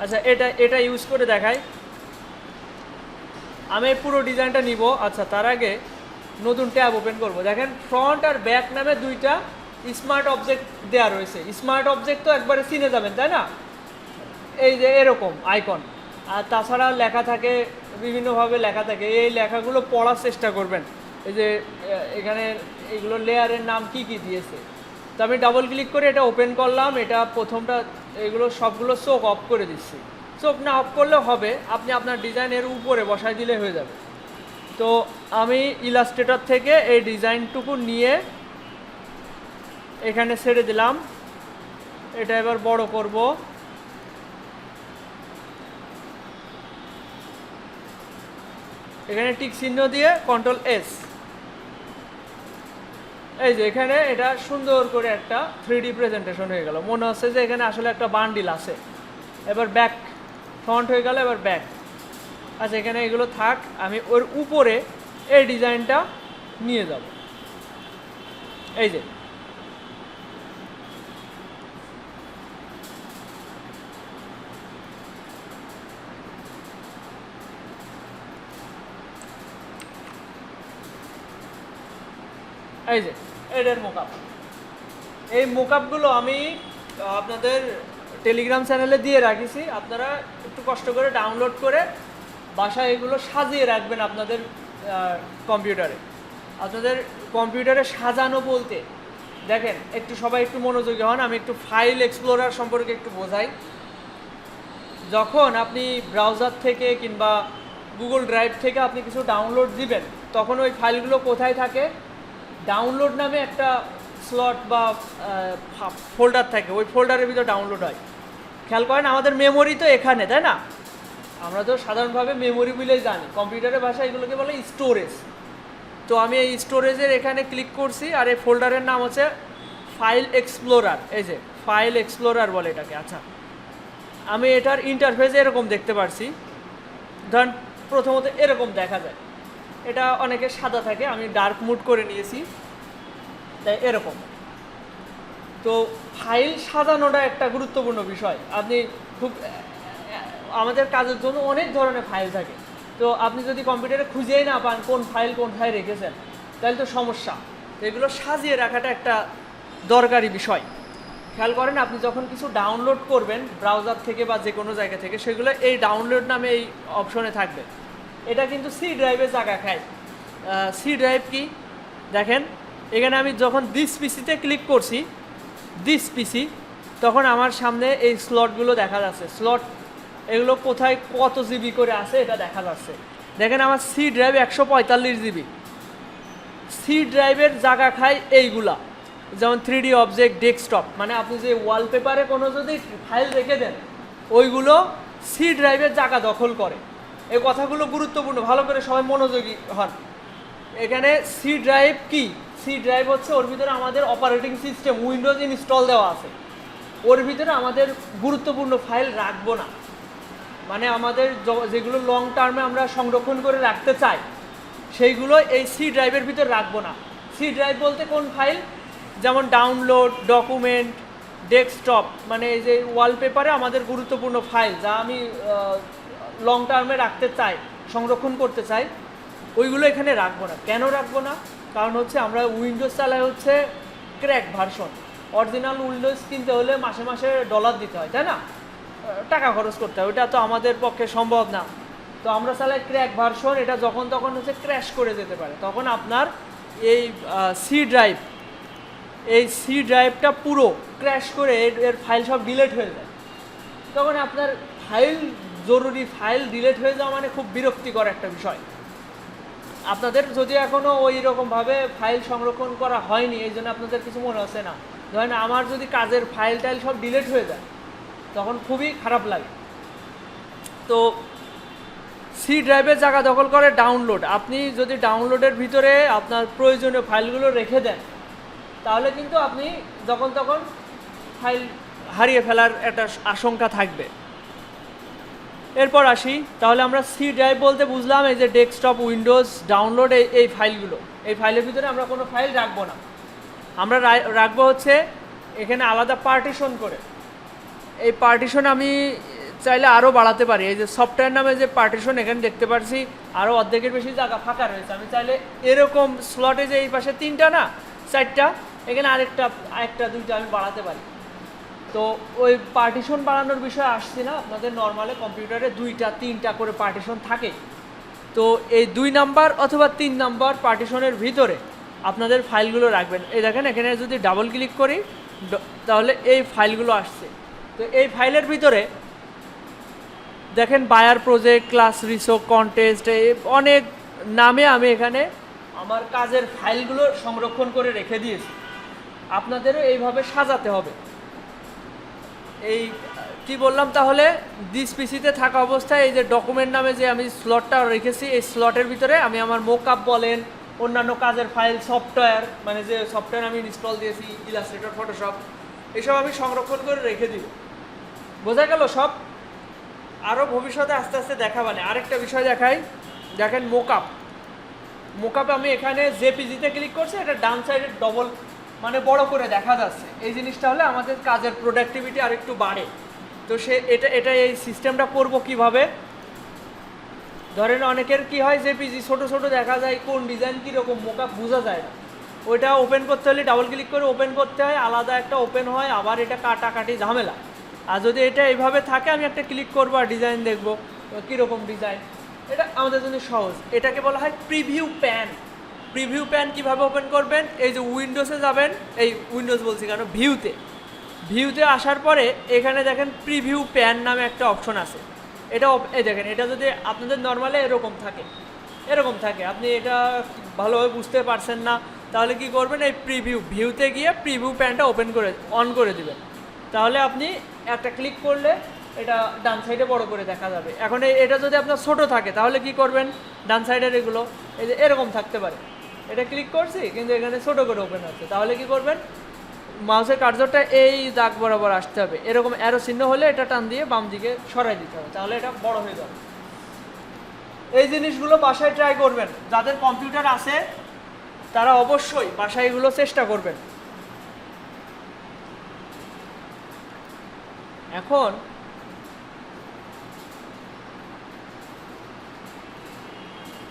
আচ্ছা এটা ইউজ করে দেখাই। আমি পুরো ডিজাইনটা নিব। আচ্ছা, তার আগে নতুন ট্যাব ওপেন করব। দেখেন ফ্রন্ট আর ব্যাক নামে দুইটা স্মার্ট অবজেক্ট দেওয়া রয়েছে। স্মার্ট অবজেক্ট তো একবারে চিনে যাবেন, তাই না? এই যে এরকম আইকন, আর তাছাড়া লেখা থাকে, বিভিন্নভাবে লেখা থাকে। এই লেখাগুলো পড়ার চেষ্টা করবেন। এই যে এখানে এইগুলো লেয়ারের নাম কি কি দিয়েছে। তো আমি ডাবল ক্লিক করে এটা ওপেন করলাম। এটা প্রথমটা, এগুলো সবগুলো চোখ অফ করে দিচ্ছি। চোখ না অফ করলেও হবে, আপনি আপনার ডিজাইনের উপরে বসাই দিলে হয়ে যাবে। তো আমি ইলাস্ট্রেটর থেকে এই ডিজাইনটুকু নিয়ে এখানে ছেড়ে দিলাম। এটা এবার বড় করব। এখানে টিক চিহ্ন দিয়ে কন্ট্রোল-S। এই যে এখানে এটা সুন্দর করে একটা 3D প্রেজেন্টেশন হয়ে গেল। মনে হচ্ছে যে এখানে আসলে একটা বান্ডিল আছে। এবার ব্যাক, ফ্রন্ট হয়ে গেল, এবার ব্যাক। আচ্ছা, এখানে এগুলো থাক, আমি ওর উপরে এই ডিজাইনটা নিয়ে যাব। এই যে এই যে এটার মোকআপ। এই মোকআপগুলো আমি আপনাদের টেলিগ্রাম চ্যানেলে দিয়ে রাখিছি। আপনারা একটু কষ্ট করে ডাউনলোড করে বাসায় এগুলো সাজিয়ে রাখবেন আপনাদের কম্পিউটারে। আপনাদের কম্পিউটারে সাজানো বলতে দেখেন, একটু সবাই একটু মনোযোগী হন। আমি একটু ফাইল এক্সপ্লোরার সম্পর্কে একটু বোঝাই। যখন আপনি ব্রাউজার থেকে কিংবা গুগল ড্রাইভ থেকে আপনি কিছু ডাউনলোড দিবেন, তখন ওই ফাইলগুলো কোথায় থাকে? ডাউনলোড নামে একটা স্লট বা ফোল্ডার থাকে, ওই ফোল্ডারের ভিতরে ডাউনলোড হয়। খেয়াল করেন, আমাদের মেমোরি তো এখানে, তাই না? আমরা তো সাধারণভাবে মেমোরি বলেই জানি, কম্পিউটারের ভাষায় এগুলোকে বলে স্টোরেজ। তো আমি এই স্টোরেজের এখানে ক্লিক করছি, আর এই ফোল্ডারের নাম হচ্ছে ফাইল এক্সপ্লোরার। এই যে ফাইল এক্সপ্লোরার বলে এটাকে। আচ্ছা, আমি এটার ইন্টারফেস এরকম দেখতে পারছি। ধরেন প্রথমত এরকম দেখা যায়, এটা অনেকে সাদা থাকে, আমি ডার্ক মুড করে নিয়েছি, তাই এরকম। তো ফাইল সাজানোটা একটা গুরুত্বপূর্ণ বিষয়। আপনি খুব আমাদের কাজের জন্য অনেক ধরনের ফাইল থাকে। তো আপনি যদি কম্পিউটারে খুঁজেই না পান কোন ফাইল কোথায় রেখেছেন, তাহলে তো সমস্যা। তো এগুলো সাজিয়ে রাখাটা একটা দরকারি বিষয়। খেয়াল করেন, আপনি যখন কিছু ডাউনলোড করবেন ব্রাউজার থেকে বা যে কোনো জায়গা থেকে, সেগুলো এই ডাউনলোড নামে এই অপশনে থাকবে। এটা কিন্তু সি ড্রাইভে জায়গা খায়। সি ড্রাইভ কি দেখেন, এখানে আমি যখন দিস পিসিতে ক্লিক করছি, দিস পিসি, তখন আমার সামনে এই স্লটগুলো দেখা যাচ্ছে। স্লট এগুলো কোথায় কত জিবি করে আছে এটা দেখা যাচ্ছে। দেখেন আমার সি ড্রাইভ 145 জিবি। সি ড্রাইভের জায়গা খায় এইগুলা, যেমন 3D অবজেক্ট, ডেস্কটপ, মানে আপনি যে ওয়ালপেপারে কোনো যদি ফাইল রেখে দেন ওইগুলো সি ড্রাইভের জায়গা দখল করে। এই কথাগুলো গুরুত্বপূর্ণ, ভালো করে সবাই মনোযোগী হন। এখানে সি ড্রাইভ কি? সি ড্রাইভ হচ্ছে ওর ভিতরে আমাদের অপারেটিং সিস্টেম উইন্ডোজ ইনস্টল দেওয়া আছে। ওর ভিতরে আমাদের গুরুত্বপূর্ণ ফাইল রাখবো না, মানে আমাদের যেগুলো লং টার্মে আমরা সংরক্ষণ করে রাখতে চাই সেইগুলো এই সি ড্রাইভের ভিতরে রাখবো না। সি ড্রাইভ বলতে কোন ফাইল? যেমন ডাউনলোড, ডকুমেন্ট, ডেস্কটপ, মানে এই যে ওয়ালপেপারে আমাদের গুরুত্বপূর্ণ ফাইল যা আমি লং টার্মে রাখতে চাই, সংরক্ষণ করতে চাই, ওইগুলো এখানে রাখবো না। কেন রাখবো না? কারণ হচ্ছে আমরা উইন্ডোজ চালাই হচ্ছে ক্র্যাক ভার্সন। অরিজিনাল উইন্ডোজ কিনতে হলে মাসে মাসে ডলার দিতে হয়, তাই না? টাকা খরচ করতে হয়, ওটা তো আমাদের পক্ষে সম্ভব না। তো আমরা চালাই ক্র্যাক ভার্সন, এটা যখন তখন হচ্ছে ক্র্যাশ করে যেতে পারে। তখন আপনার এই সি ড্রাইভ, এই সি ড্রাইভটা পুরো ক্র্যাশ করে এর ফাইল সব ডিলিট হয়ে যায়। তখন আপনার ফাইল, জরুরি ফাইল ডিলিট হয়ে যাওয়া মানে খুব বিরক্তিকর একটা বিষয়। আপনাদের যদি এখনও ওই রকমভাবে ফাইল সংরক্ষণ করা হয়নি, এই জন্য আপনাদের কিছু মনে হচ্ছে না। ধরেন আমার যদি কাজের ফাইল টাইল সব ডিলিট হয়ে যায় তখন খুবই খারাপ লাগে। তো সি ড্রাইভের জায়গা দখল করে ডাউনলোড। আপনি যদি ডাউনলোডের ভিতরে আপনার প্রয়োজনীয় ফাইলগুলো রেখে দেন তাহলে কিন্তু আপনি যখন তখন ফাইল হারিয়ে ফেলার একটা আশঙ্কা থাকবে। এরপর আসি, তাহলে আমরা সি ড্রাইভ বলতে বুঝলাম এই যে ডেস্কটপ, উইন্ডোজ, ডাউনলোড, এই ফাইলগুলো। এই ফাইলের ভিতরে আমরা কোনো ফাইল রাখবো না। আমরা রাখবো হচ্ছে এখানে আলাদা পার্টিশন করে। এই পার্টিশন আমি চাইলে আরও বাড়াতে পারি। এই যে সফটওয়্যার নামে যে পার্টিশন, এখানে দেখতে পাচ্ছি আরও অর্ধেকের বেশি জায়গা ফাঁকা রয়েছে। আমি চাইলে এরকম স্লটে যে এই পাশে 3টা না 4টা, এখানে আরেকটা 2টা আমি বাড়াতে পারি। তো ওই পার্টিশন বাড়ানোর বিষয়ে আসছি না, আপনাদের নর্মালে কম্পিউটারে 2টা 3টা করে পার্টিশন থাকে। তো এই 2 নাম্বার অথবা 3 নাম্বার পার্টিশনের ভিতরে আপনাদের ফাইলগুলো রাখবেন। এই দেখেন এখানে যদি ডাবল ক্লিক করি তাহলে এই ফাইলগুলো আসছে। তো এই ফাইলের ভিতরে দেখেন বায়ার প্রজেক্ট, ক্লাস রিসো, কন্টেস্ট, অনেক নামে আমি এখানে আমার কাজের ফাইলগুলো সংরক্ষণ করে রেখে দিয়েছি। আপনাদেরও এইভাবে সাজাতে হবে। এই কি বললাম, তাহলে দিস পিসিতে থাকা অবস্থায় এই যে ডকুমেন্ট নামে যে আমি স্লটটা রেখেছি, এই স্লটের ভিতরে আমি আমার মোকআপ বলেন, অন্যান্য কাজের ফাইল, সফটওয়্যার, মানে যে সফটওয়্যার আমি ইনস্টল দিয়েছি, ইলাস্ট্রেটর, ফটোশপ, এসব আমি সংরক্ষণ করে রেখে দিব। বোঝা গেল সব? আরও ভবিষ্যতে আস্তে আস্তে দেখাবানে। আরেকটা বিষয় দেখাই, দেখেন মোকআপ আমি এখানে জেপিজিতে ক্লিক করছি, এটা ডান সাইডে ডবল মানে বড় করে দেখা যাচ্ছে। এই জিনিসটা হলে আমাদের কাজের প্রোডাক্টিভিটি আরেকটু বাড়ে। তো এটা এই সিস্টেমটা করব কিভাবে? ধরেন অনেকের কি হয়, জেপিজি ছোট ছোট দেখা যায়, কোন ডিজাইন কীরকম মোকআপ বোঝা যায় না। ওইটা ওপেন করতে হলে ডাবল ক্লিক করে ওপেন করতে হয়, আলাদা একটা ওপেন হয়, আবার এটা কাটাকাটি ঝামেলা। আর যদি এটা এইভাবে থাকে, আমি একটা ক্লিক করবো আর ডিজাইন দেখবো কীরকম ডিজাইন, এটা আমাদের জন্য সহজ। এটাকে বলা হয় প্রিভিউ প্যান। প্রিভিউ প্যান কীভাবে ওপেন করবেন? এই যে উইন্ডোজে যাবেন, এই উইন্ডোজ বলছি কেন, ভিউতে আসার পরে এখানে দেখেন প্রিভিউ প্যান নামে একটা অপশন আছে। এটা এই দেখেন, এটা যদি আপনাদের নর্মালে এরকম থাকে, আপনি এটা ভালোভাবে বুঝতে পারছেন না, তাহলে কি করবেন, এই ভিউতে গিয়ে প্রিভিউ প্যানটা অন করে দিবেন। তাহলে আপনি একটা ক্লিক করলে এটা ডান সাইডে বড় করে দেখা যাবে। এখন এটা যদি আপনার ছোট থাকে তাহলে কি করবেন, ডান সাইডের এগুলো এই যে এরকম থাকতে পারে, এটা ক্লিক করছি কিন্তু এখানে ছোট করে ওপেন হচ্ছে, তাহলে কি করবেন, মাউসের কার্সরটা এই দাগ বরাবর আসতে হবে। এরকম অ্যারো চিহ্ন হলে এটা টান দিয়ে বাম দিকে সরাই দিতে হবে, তাহলে এটা বড় হয়ে যাবে। এই জিনিসগুলো বাসায় ট্রাই করবেন। যাদের কম্পিউটার আছে তারা অবশ্যই বাসায় এগুলো চেষ্টা করবেন। এখন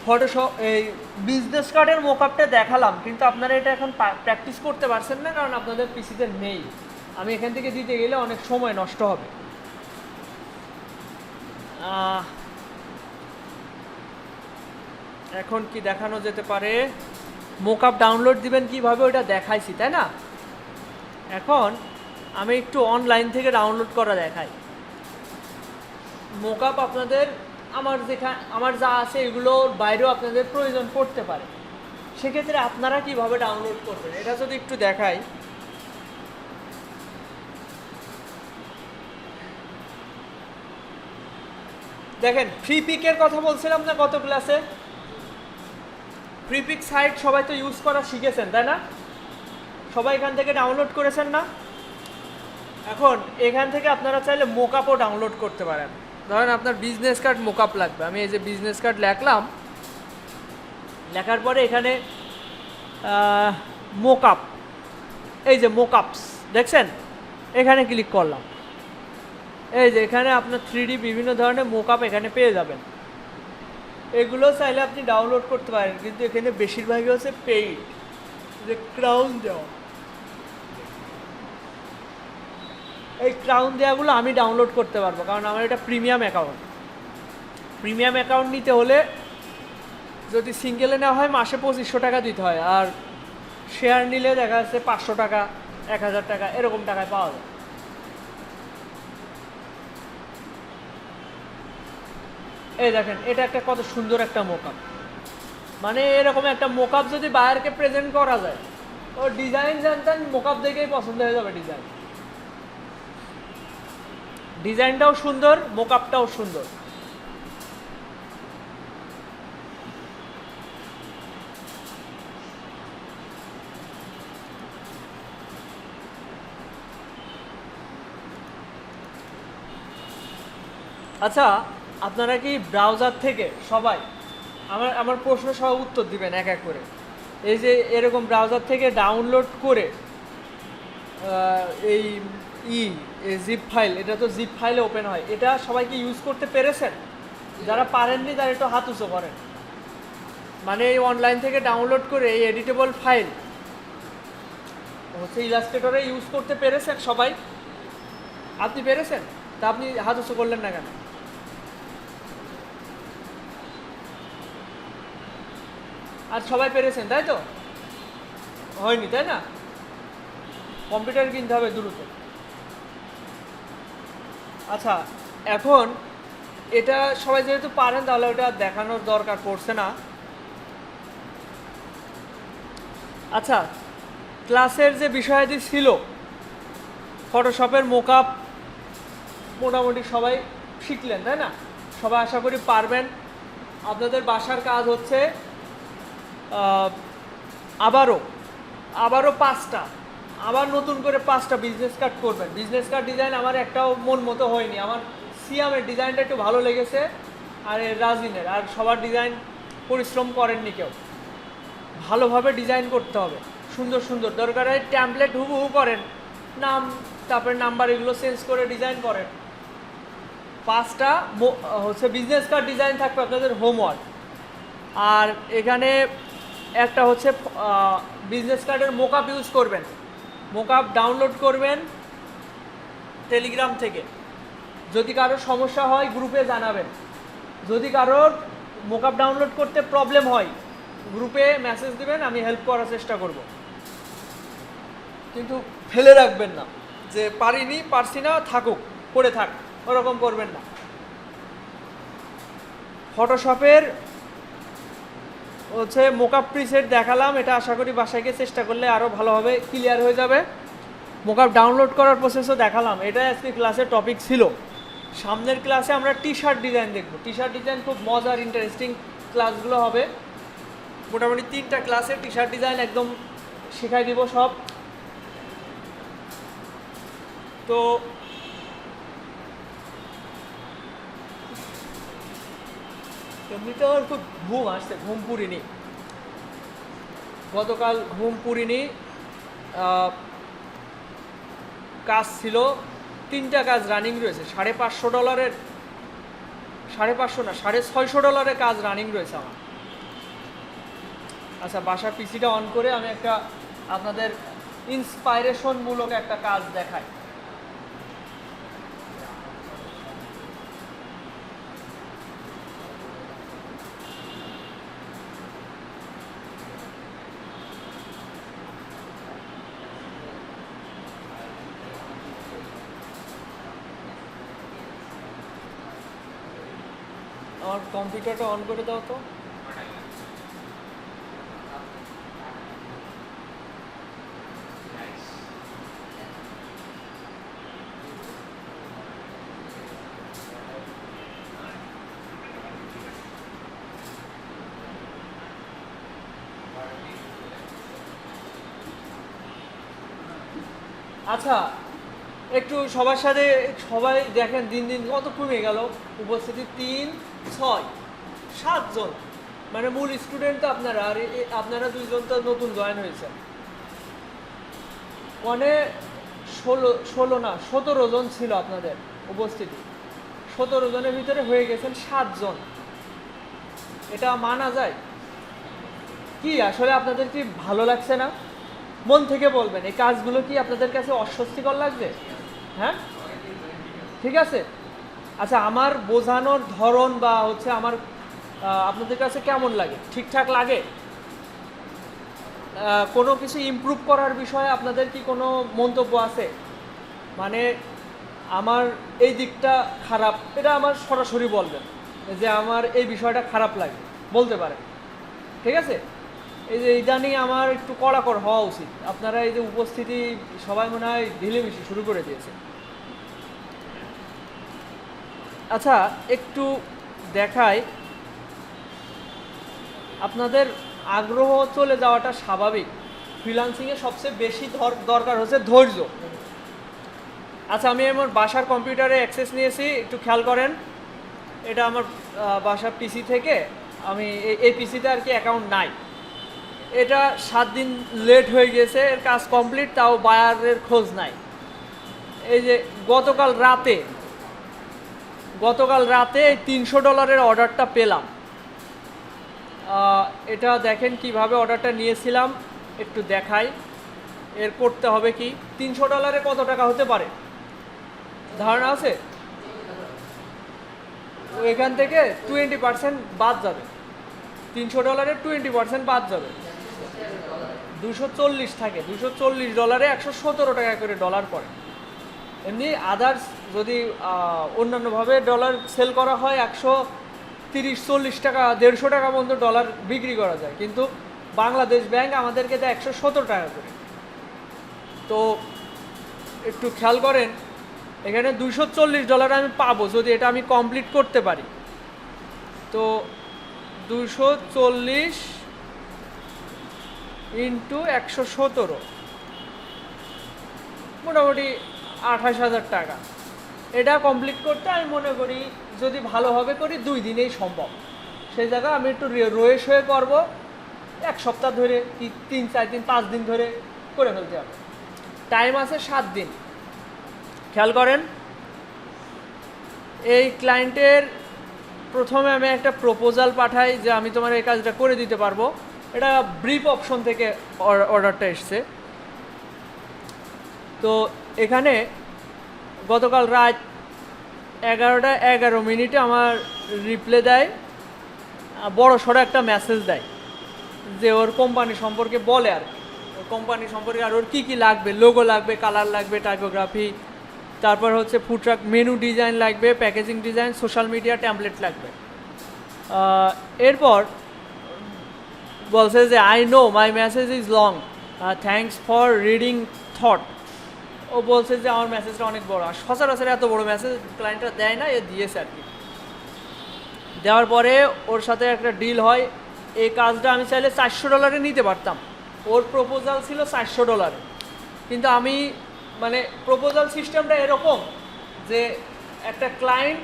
ফটোশপ এই বিজনেস কার্ডের মোকআপটা দেখালাম, কিন্তু আপনারা এটা এখন প্র্যাকটিস করতে পারছেন না, কারণ আপনাদের পিসিতে নেই। আমি এখান থেকে দিতে গেলে অনেক সময় নষ্ট হবে। এখন কি দেখানো যেতে পারে? মোকআপ ডাউনলোড দিবেন কিভাবে ওটা দেখাইছি, তাই না? এখন আমি একটু অনলাইন থেকে ডাউনলোড করা দেখাই। মোকআপ আপনাদের আমার যা আছে এগুলোর বাইরেও আপনাদের প্রয়োজন পড়তে পারে, সেক্ষেত্রে আপনারা কিভাবে ডাউনলোড করবেন এটা যদি একটু দেখাই। দেখেন, ফ্রি পিকের কথা বলছিলাম না গত ক্লাসে? ফ্রি পিক সাইট সবাই তো ইউজ করা শিখেছেন, তাই না? সবাই এখান থেকে ডাউনলোড করেছেন না? এখন এখান থেকে আপনারা চাইলে মোকআপও ডাউনলোড করতে পারেন। ধরেন আপনার বিজনেস কার্ড মোকআপ লাগবে, আমি এই যে বিজনেস কার্ড লেখলাম, লেখার পরে এখানে মোকআপ, এই যে মোকআপস দেখছেন, এখানে ক্লিক করলাম। এই যে এখানে আপনার 3D বিভিন্ন ধরনের মোকআপ এখানে পেয়ে যাবেন। এগুলো চাইলে আপনি ডাউনলোড করতে পারেন, কিন্তু এখানে বেশিরভাগই হচ্ছে পেইড, যে ক্রাউন দেওয়া, এই ক্রাউন দেওয়াগুলো আমি ডাউনলোড করতে পারবো, কারণ আমার এটা প্রিমিয়াম অ্যাকাউন্ট। প্রিমিয়াম অ্যাকাউন্ট নিতে হলে যদি সিঙ্গেলে নেওয়া হয় মাসে 2500 টাকা দিতে হয়, আর শেয়ার নিলে দেখা যাচ্ছে 500 টাকা 1000 টাকা এরকম টাকায় পাওয়া যায়। এই দেখেন, এটা একটা কত সুন্দর একটা মোকআপ। মানে এরকম একটা মোকআপ যদি বায়ারকে প্রেজেন্ট করা যায়, ও ডিজাইন জানতেন, মোকআপ দেখেই পছন্দ হয়ে যাবে। ডিজাইনটাও সুন্দর, মোকআপটাও সুন্দর। আচ্ছা, আপনারা কি ব্রাউজার থেকে সবাই আমার প্রশ্ন সহ উত্তর দিবেন এক এক করে? এই যে এরকম ব্রাউজার থেকে ডাউনলোড করে এই জিপ ফাইল, এটা তো জিপ ফাইলে ওপেন হয়, এটা সবাই কি ইউজ করতে পেরেছেন? যারা পারেননি তারা একটু হাত উঁচু করেন। মানে এই অনলাইন থেকে ডাউনলোড করে এই এডিটেবল ফাইল হচ্ছে ইলাস্ট্রেটরে ইউজ করতে পেরেছেন সবাই? আপনি পেরেছেন? তা আপনি হাত উঁচু করলেন না কেন? আর সবাই পেরেছেন তাই তো? হয়নি তাই না? কম্পিউটার কিনতে হবে দ্রুত। আচ্ছা, এখন এটা সবাই যেহেতু পারেন তাহলে ওটা দেখানোর দরকার পড়ছে না। আচ্ছা, ক্লাসের যে বিষয়াদি ছিল, ফটোশপের মোকআপ মোটামুটি সবাই শিখলেন তাই না? সবাই আশা করি পারবেন। আপনাদের বাসার কাজ হচ্ছে আবারও 5টা, আবার নতুন করে 5টা বিজনেস কার্ড করবেন। বিজনেস কার্ড ডিজাইন আমার একটাও মন মতো হয়নি। আমার সিয়ামের ডিজাইনটা একটু ভালো লেগেছে, আর রাজিনের, আর সবার ডিজাইন পরিশ্রম করেননি কেউ। ভালোভাবে ডিজাইন করতে হবে, সুন্দর সুন্দর, দরকার হয় ট্যাম্পলেট হুবহু করেন, নাম তারপরে নাম্বার এগুলো চেঞ্জ করে ডিজাইন করেন। 5টা হচ্ছে বিজনেস কার্ড ডিজাইন থাকবে আপনাদের হোমওয়ার্ক। আর এখানে একটা হচ্ছে বিজনেস কার্ডের মোকআপ ইউজ করবেন, মোকআপ ডাউনলোড করবেন টেলিগ্রাম থেকে। যদি কারোর সমস্যা হয় গ্রুপে জানাবেন। যদি কারোর মোকআপ ডাউনলোড করতে প্রবলেম হয় গ্রুপে মেসেজ দিবেন, আমি হেল্প করার চেষ্টা করব। কিন্তু ফেলে রাখবেন না যে পারছি না, থাকুক, পড়ে থাক, ওরকম করবেন না। ফটোশপের হচ্ছে মোকআপ প্রিসেট দেখালাম, এটা আশা করি বাসায় গিয়ে চেষ্টা করলে আরও ভালোভাবে ক্লিয়ার হয়ে যাবে। মোকআপ ডাউনলোড করার প্রসেসও দেখালাম, এটাই আজকে ক্লাসের টপিক ছিল। সামনের ক্লাসে আমরা টি শার্ট ডিজাইন দেখব। টি শার্ট ডিজাইন খুব মজার ইন্টারেস্টিং ক্লাসগুলো হবে। মোটামুটি 3টা ক্লাসে টি শার্ট ডিজাইন একদম শেখাই দিব সব। তো এমনিতে আমার খুব ঘুম আসছে, ঘুম পুরিনি গতকাল, ঘুম পুরিনি। কাজ ছিল, 3টা কাজ রানিং রয়েছে। $550 $550 না $650 কাজ রানিং রয়েছে আমার। আচ্ছা, বাসার পিসিটা অন করে আমি একটা আপনাদের ইন্সপাইরেশনমূলক একটা কাজ দেখাই। আমার কম্পিউটারটা অন করে দাও তো। আচ্ছা, একটু সবার সাথে সবাই দেখেন দিন দিন কত কমে গেল উপস্থিতি। 3, 6, 7 জন, মানে মূল স্টুডেন্ট তো আপনারা, আর আপনারা 2 জন তো নতুন জয়েন হয়েছে। মানে 16 না 17 জন ছিল আপনাদের উপস্থিতি। 17 জনের ভিতরে হয়ে গেছেন 7 জন। এটা মানা যায় কি? আসলে আপনাদের কি ভালো লাগছে না? মন থেকে বলবেন, এই কাজগুলো কি আপনাদের কাছে অস্বস্তিকর লাগছে? হ্যাঁ, ঠিক আছে। আচ্ছা, আমার বোঝানোর ধরন বা হচ্ছে আমার আপনাদের কাছে কেমন লাগে? ঠিকঠাক লাগে? কোনো কিছু ইমপ্রুভ করার বিষয়ে আপনাদের কি কোনো মন্তব্য আছে? মানে আমার এই দিকটা খারাপ, এটা আমার সরাসরি বলবেন যে আমার এই বিষয়টা খারাপ লাগে, বলতে পারেন, ঠিক আছে। এই যে ইদানিং আমার একটু কড়াকড় হওয়া উচিত। আপনারা এই যে উপস্থিতি সবাই মনে হয় ঢিলেমিশি শুরু করে দিয়েছে। আচ্ছা, একটু দেখাই। আপনাদের আগ্রহ চলে যাওয়াটা স্বাভাবিক। ফ্রিল্যান্সিংয়ে সবচেয়ে বেশি দরকার হচ্ছে ধৈর্য। আচ্ছা, আমি আমার বাসার কম্পিউটারে অ্যাক্সেস নিয়েছি, একটু খেয়াল করেন। এটা আমার বাসার পিসি থেকে, আমি এই পিসিতে আর কি অ্যাকাউন্ট নাই। এটা 7 দিন লেট হয়ে গেছে, এর কাজ কমপ্লিট, তাও বায়ারের খোঁজ নাই। এই যে গতকাল রাতে এই $300 অর্ডারটা পেলাম। এটা দেখেন কিভাবে অর্ডারটা নিয়েছিলাম, একটু দেখাই। এর করতে হবে কি, $300 কত টাকা হতে পারে ধারণা আছে? এখান থেকে 20% বাদ যাবে। $300 20% বাদ যাবে, 240 থাকে। $240 117 টাকা করে ডলার পড়ে। এমনি আদার্স যদি অন্যান্যভাবে ডলার সেল করা হয় 130-40 টাকা, 150 টাকা পর্যন্ত ডলার বিক্রি করা যায়, কিন্তু বাংলাদেশ ব্যাংক আমাদেরকে দেয় 117 টাকা করে। তো একটু খেয়াল করেন, এখানে $240 আমি পাবো যদি এটা আমি কমপ্লিট করতে পারি। তো 240 ইন্টু 117, মোটামুটি 28,000 টাকা। এটা কমপ্লিট করতে আমি মনে করি যদি ভালোভাবে করি 2 দিনেই সম্ভব। সেই জায়গায় আমি একটু রয়েস হয়ে করবো, 1 সপ্তাহ ধরে, 3, 4 দিন, 5 দিন ধরে করে ফেলতে হবে। টাইম আছে 7 দিন। খেয়াল করেন, এই ক্লায়েন্টের প্রথমে আমি একটা প্রপোজাল পাঠাই যে আমি তোমার এই কাজটা করে দিতে পারবো। এটা ব্রিফ অপশন থেকে অর্ডারটা এসছে। তো এখানে গতকাল রাত 11:11 আমার রিপ্লাই দেয়, বড় সড়ো একটা মেসেজ দেয় যে ওর কোম্পানি সম্পর্কে বলে, আর ওর কোম্পানি সম্পর্কে আর ওর কী কী লাগবে, লোগো লাগবে, কালার লাগবে, টাইপোগ্রাফি, তারপর হচ্ছে ফুড ট্রাক মেনু ডিজাইন লাগবে, packaging design, social media template লাগবে। এরপর বলছে যে I know my message is long, thanks for reading thought. ও বলছে যে আমার মেসেজটা অনেক বড়, আর সচরাচর এত বড় মেসেজ ক্লায়েন্টরা দেয় না, এ দিয়েছে আর কি। দেওয়ার পরে ওর সাথে একটা ডিল হয়। এই কাজটা আমি চাইলে $400 নিতে পারতাম, ওর প্রপোজাল ছিল $400। কিন্তু আমি মানে প্রপোজাল সিস্টেমটা এরকম যে একটা ক্লায়েন্ট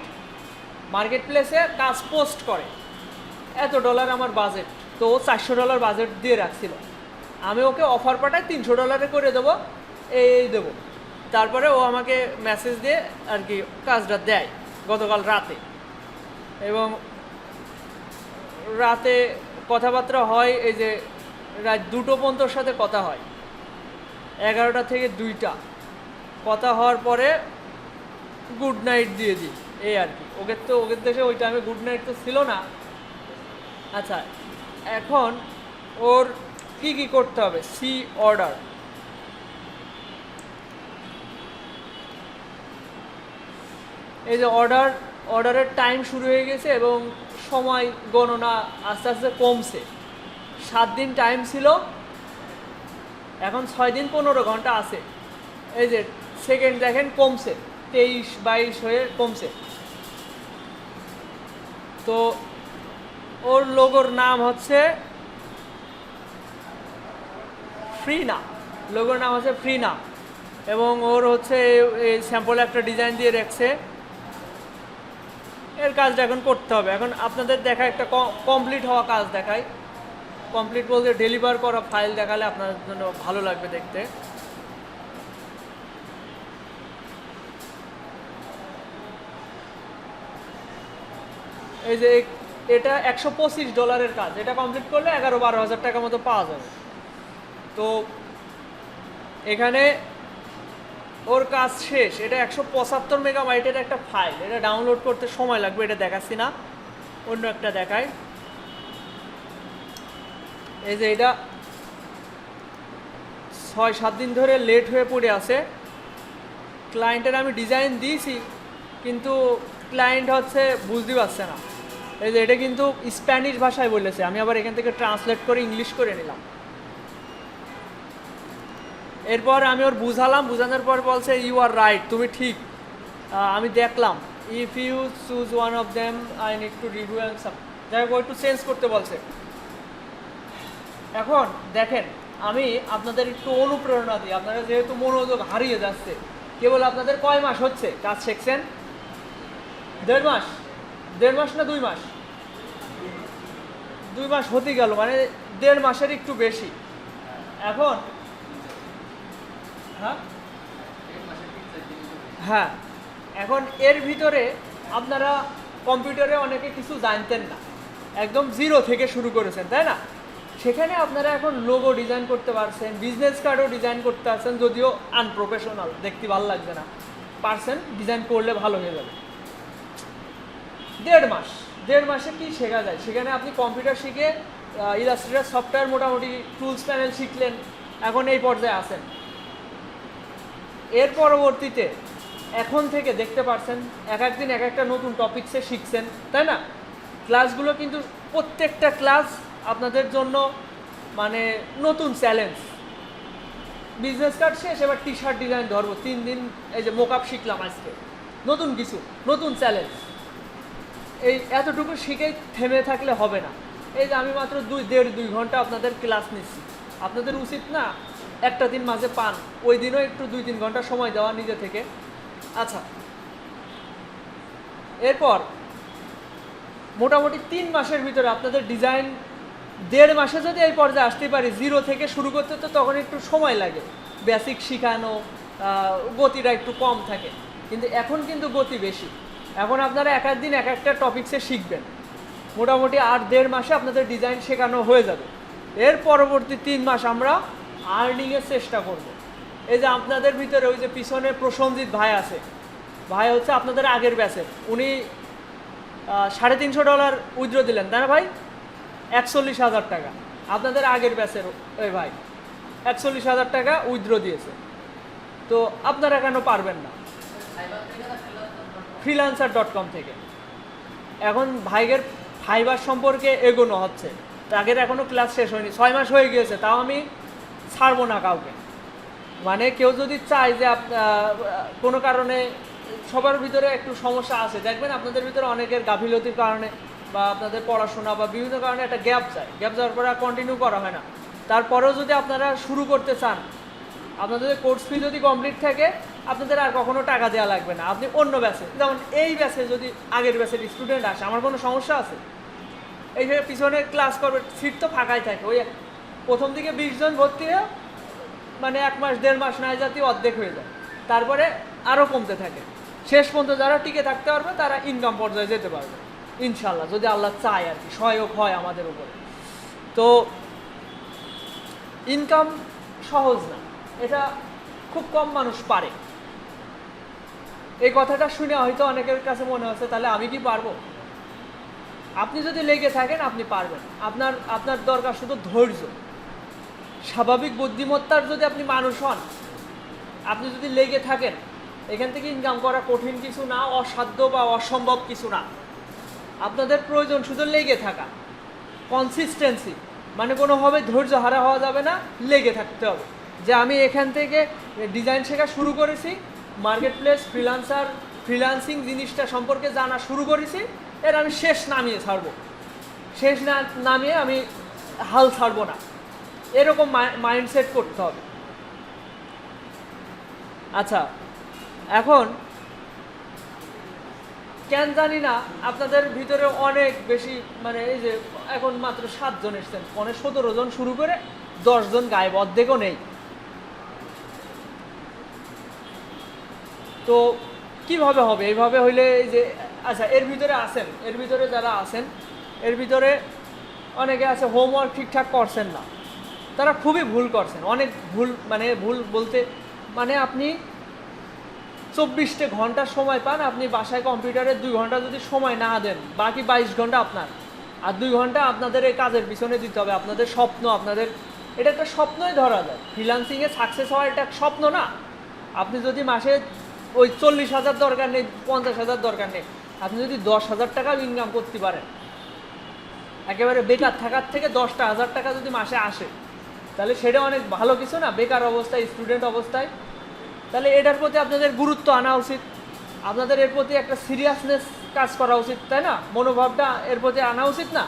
মার্কেট প্লেসে কাজ পোস্ট করে, এত ডলার আমার বাজেট, তো ও $400 বাজেট দিয়ে রাখছিল। আমি ওকে অফার পাঠাই $300 করে দেবো, এই দেবো। তারপরে ও আমাকে মেসেজ দিয়ে আর কি কাজটা দেয় গতকাল রাতে, এবং রাতে কথাবার্তা হয়। এই যে রাত 2টো পর্যন্ত ওর সাথে কথা হয়, 11টা থেকে 2টা কথা হওয়ার পরে গুড নাইট দিয়ে দিই, এই আর কি। ওদের দেশে ওই টাইমে গুড নাইট তো ছিল না। আচ্ছা, এখন ওর কি কি করতে হবে, সি অর্ডার। এই যে অর্ডারের টাইম শুরু হয়ে গেছে এবং সময় গণনা আস্তে আস্তে কমছে। 7 দিন টাইম ছিল, এখন 6 দিন 15 ঘন্টা আছে। এই যে সেকেন্ড দেখেন কমছে, 23-22 হয়ে কমছে। তো ওর লোগোর নাম হচ্ছে ফ্রিনা, লোগোর নাম হচ্ছে ফ্রিনা, এবং ওর হচ্ছে এই স্যাম্পলে একটা ডিজাইন দিয়ে রাখছে। এর কাজটা এখন করতে হবে। এখন আপনাদের দেখা একটা কমপ্লিট হওয়া কাজ দেখায়। কমপ্লিট বলতে ডেলিভার করা ফাইল দেখালে আপনাদের জন্য ভালো লাগবে দেখতে। এই যে এটা $125 কাজ, এটা কমপ্লিট করলে 11-12 হাজার টাকার মতো পাওয়া যাবে। তো এখানে ওর কাজ শেষ। এটা 175 মেগাবাইটের একটা ফাইল, এটা ডাউনলোড করতে সময় লাগবে, এটা দেখাচ্ছি না, অন্য একটা দেখায়। এই যে এটা 6-7 দিন ধরে লেট হয়ে পড়ে আছে। ক্লায়েন্টের আমি ডিজাইন দিয়েছি, কিন্তু ক্লায়েন্ট হচ্ছে বুঝতে পারছে না। এই যে এটা কিন্তু স্প্যানিশ ভাষায় বলেছে, আমি আবার এখান থেকে ট্রান্সলেট করে ইংলিশ করে নিলাম। এরপর আমি ওর বুঝানোর পর বলছে ইউ আর রাইট, তুমি ঠিক, আমি দেখলাম, if you choose one of them I need to review and some, যাই হোক একটু চেঞ্জ করতে বলছে। এখন দেখেন, আমি আপনাদের একটু অনুপ্রেরণা দিই। আপনারা যেহেতু মনোযোগ হারিয়ে যাচ্ছে, কেবল আপনাদের কয় মাস হচ্ছে কাজ শিখছেন? 1.5 মাস, 1.5 মাস না 2 মাস? 2 মাস হতে গেল, মানে 1.5 মাসের একটু বেশি। এখন হ্যাঁ, এখন এর ভিতরে আপনারা কম্পিউটারে অনেকে কিছু জানতেন না, একদম জিরো থেকে শুরু করেছেন, তাই না? সেখানে আপনারা এখন লোগো ডিজাইন করতে পারছেন, বিজনেস কার্ডও ডিজাইন করতে পারছেন, যদিও আনপ্রফেশনাল, দেখতে ভালো লাগছে না, পারছেন, ডিজাইন করলে ভালো হয়ে যাবে। 1.5 মাস, 1.5 মাসে কি শেখা যায়? সেখানে আপনি কম্পিউটার শিখে ইলাস্ট্রেটর সফটওয়্যার, মোটামুটি টুলস প্যানেল শিখলেন, এখন এই পর্যায়ে আছেন। এর পরবর্তীতে এখন থেকে দেখতে পারছেন এক একদিন এক একটা নতুন টপিকসে শিখছেন, তাই না? ক্লাসগুলো কিন্তু প্রত্যেকটা ক্লাস আপনাদের জন্য মানে নতুন চ্যালেঞ্জ। বিজনেস কার্ড শেষ, এবার টি শার্ট ডিজাইন ধরবো 3 দিন। এই যে মোকআপ শিখলাম আজকে, নতুন কিছু, নতুন চ্যালেঞ্জ। এই এতটুকু শিখে থেমে থাকলে হবে না। এই যে আমি মাত্র 1.5-2 ঘন্টা আপনাদের ক্লাস নিচ্ছি, আপনাদের উচিত না একটা দিন মাঝে পান, ওই দিনও একটু 2-3 ঘন্টা সময় দেওয়া নিজে থেকে। আচ্ছা, এরপর মোটামুটি 3 মাসের ভিতরে আপনাদের ডিজাইন, 1.5 মাসে যদি এই পর্যায়ে আসতে পারি, জিরো থেকে শুরু করতে তো তখন একটু সময় লাগে, বেসিক শিখানো, গতিটা একটু কম থাকে, কিন্তু এখন কিন্তু গতি বেশি। এখন আপনারা এক একদিন এক একটা টপিকসে শিখবেন, মোটামুটি 8-1.5 মাসে আপনাদের ডিজাইন শেখানো হয়ে যাবে। এর পরবর্তী 3 মাস আমরা আর্নিংয়ের চেষ্টা করব। এই যে আপনাদের ভিতরে ওই যে পিছনে প্রসঞ্জিৎ ভাই আছে, ভাই হচ্ছে আপনাদের আগের ব্যাচের, উনি $350 উইথড্র দিলেন, তাই না ভাই? 41,000 টাকা আপনাদের আগের ব্যাচের ওই ভাই 41,000 টাকা উইথড্র দিয়েছে। তো আপনারা কেন পারবেন না? freelancer.com থেকে। এখন ভাইয়ের ফাইবার সম্পর্কে এগোনো হচ্ছে, আগের এখনও ক্লাস শেষ হয়নি, 6 মাস হয়ে গিয়েছে, তাও আমি ছাড়বো না কাউকে। মানে কেউ যদি চায় যে কোনো কারণে, সবার ভিতরে একটু সমস্যা আছে, দেখবেন আপনাদের ভিতরে অনেকের গাফিলতির কারণে বা আপনাদের পড়াশোনা বা বিভিন্ন কারণে একটা গ্যাপ যায়, গ্যাপ যাওয়ার পরে কন্টিনিউ করা হয় না। তারপরেও যদি আপনারা শুরু করতে চান, আপনাদের কোর্স ফি যদি কমপ্লিট থাকে, আপনাদের আর কখনো টাকা দেওয়া লাগবে না। আপনি অন্য ব্যাচে, যেমন এই ব্যাচে যদি আগের ব্যাচের স্টুডেন্ট আসে, আমার কোনো সমস্যা আছে? এইভাবে পিছনে ক্লাস করবে, সিট তো ফাঁকাই থাকে। ওই প্রথম দিকে 20 জন ভর্তি হয়ে মানে 1 মাস 1.5 মাস নাই জাতীয় অর্ধেক হয়ে যায়, তারপরে আরও কমতে থাকে। শেষ পর্যন্ত যারা টিকে থাকতে পারবে তারা ইনকাম পর্যায়ে যেতে পারবে ইনশাল্লাহ, যদি আল্লাহ চায় আর কি, সহায়ক হয় আমাদের উপরে। তো ইনকাম সহজ না, এটা খুব কম মানুষ পারে। এই কথাটা শুনে হয়তো অনেকের কাছে মনে হচ্ছে তাহলে আমি কি পারবো? আপনি যদি লেগে থাকেন আপনি পারবেন। আপনার দরকার শুধু ধৈর্য, স্বাভাবিক বুদ্ধিমত্তার যদি আপনি মানুষ হন, আপনি যদি লেগে থাকেন, এখান থেকে ইনকাম করা কঠিন কিছু না, অসাধ্য বা অসম্ভব কিছু না। আপনাদের প্রয়োজন শুধু লেগে থাকা, কনসিস্টেন্সি, মানে কোনোভাবে ধৈর্য হারা হওয়া যাবে না, লেগে থাকতে হবে। যে আমি এখান থেকে ডিজাইন শেখা শুরু করেছি, মার্কেট প্লেস, ফ্রিল্যান্সিং জিনিসটা সম্পর্কে জানা শুরু করেছি, এর আমি শেষ নামিয়ে ছাড়বো, শেষ না নামিয়ে আমি হাল ছাড়বো না, এরকম মাইন্ডসেট করতে হবে। আচ্ছা, এখন কেন জানি না আপনাদের ভিতরে অনেক বেশি, মানে এই যে এখন মাত্র 7 জন এসছেন, 17 জন শুরু করে 10 জন গায়েব, অর্ধেকও নেই। তো কিভাবে হবে? এইভাবে হইলে এই যে, আচ্ছা এর ভিতরে যারা আছেন, এর ভিতরে অনেকে আছে হোমওয়ার্ক ঠিকঠাক করছেন না, তারা খুবই ভুল করছেন, অনেক ভুল, মানে ভুল বলতে মানে আপনি 24 ঘন্টা সময় পান, আপনি বাসায় কম্পিউটারে 2 ঘন্টা যদি সময় না দেন, বাকি 22 ঘন্টা আপনার, আর 2 ঘন্টা আপনাদের এই কাজের পিছনে দিতে হবে। আপনাদের স্বপ্ন, আপনাদের এটা একটা স্বপ্নই ধরা যায়। ফ্রিল্যান্সিংয়ে সাকসেস হওয়ার এটা স্বপ্ন না। আপনি যদি মাসে ওই 40,000 দরকার নেই, 50,000 দরকার নেই, আপনি যদি 10,000 টাকা ইনকাম করতে পারেন, একেবারে বেকার থাকার থেকে 10,000 টাকা যদি মাসে আসে, তাহলে সেটা অনেক ভালো কিছু না? বেকার অবস্থায়, স্টুডেন্ট অবস্থায়, তাহলে এটার প্রতি আপনাদের গুরুত্ব আনা উচিত, আপনাদের এর প্রতি একটা সিরিয়াসনেস কাজ করা উচিত, তাই না? মনোভাবটা এর প্রতি আনা উচিত না?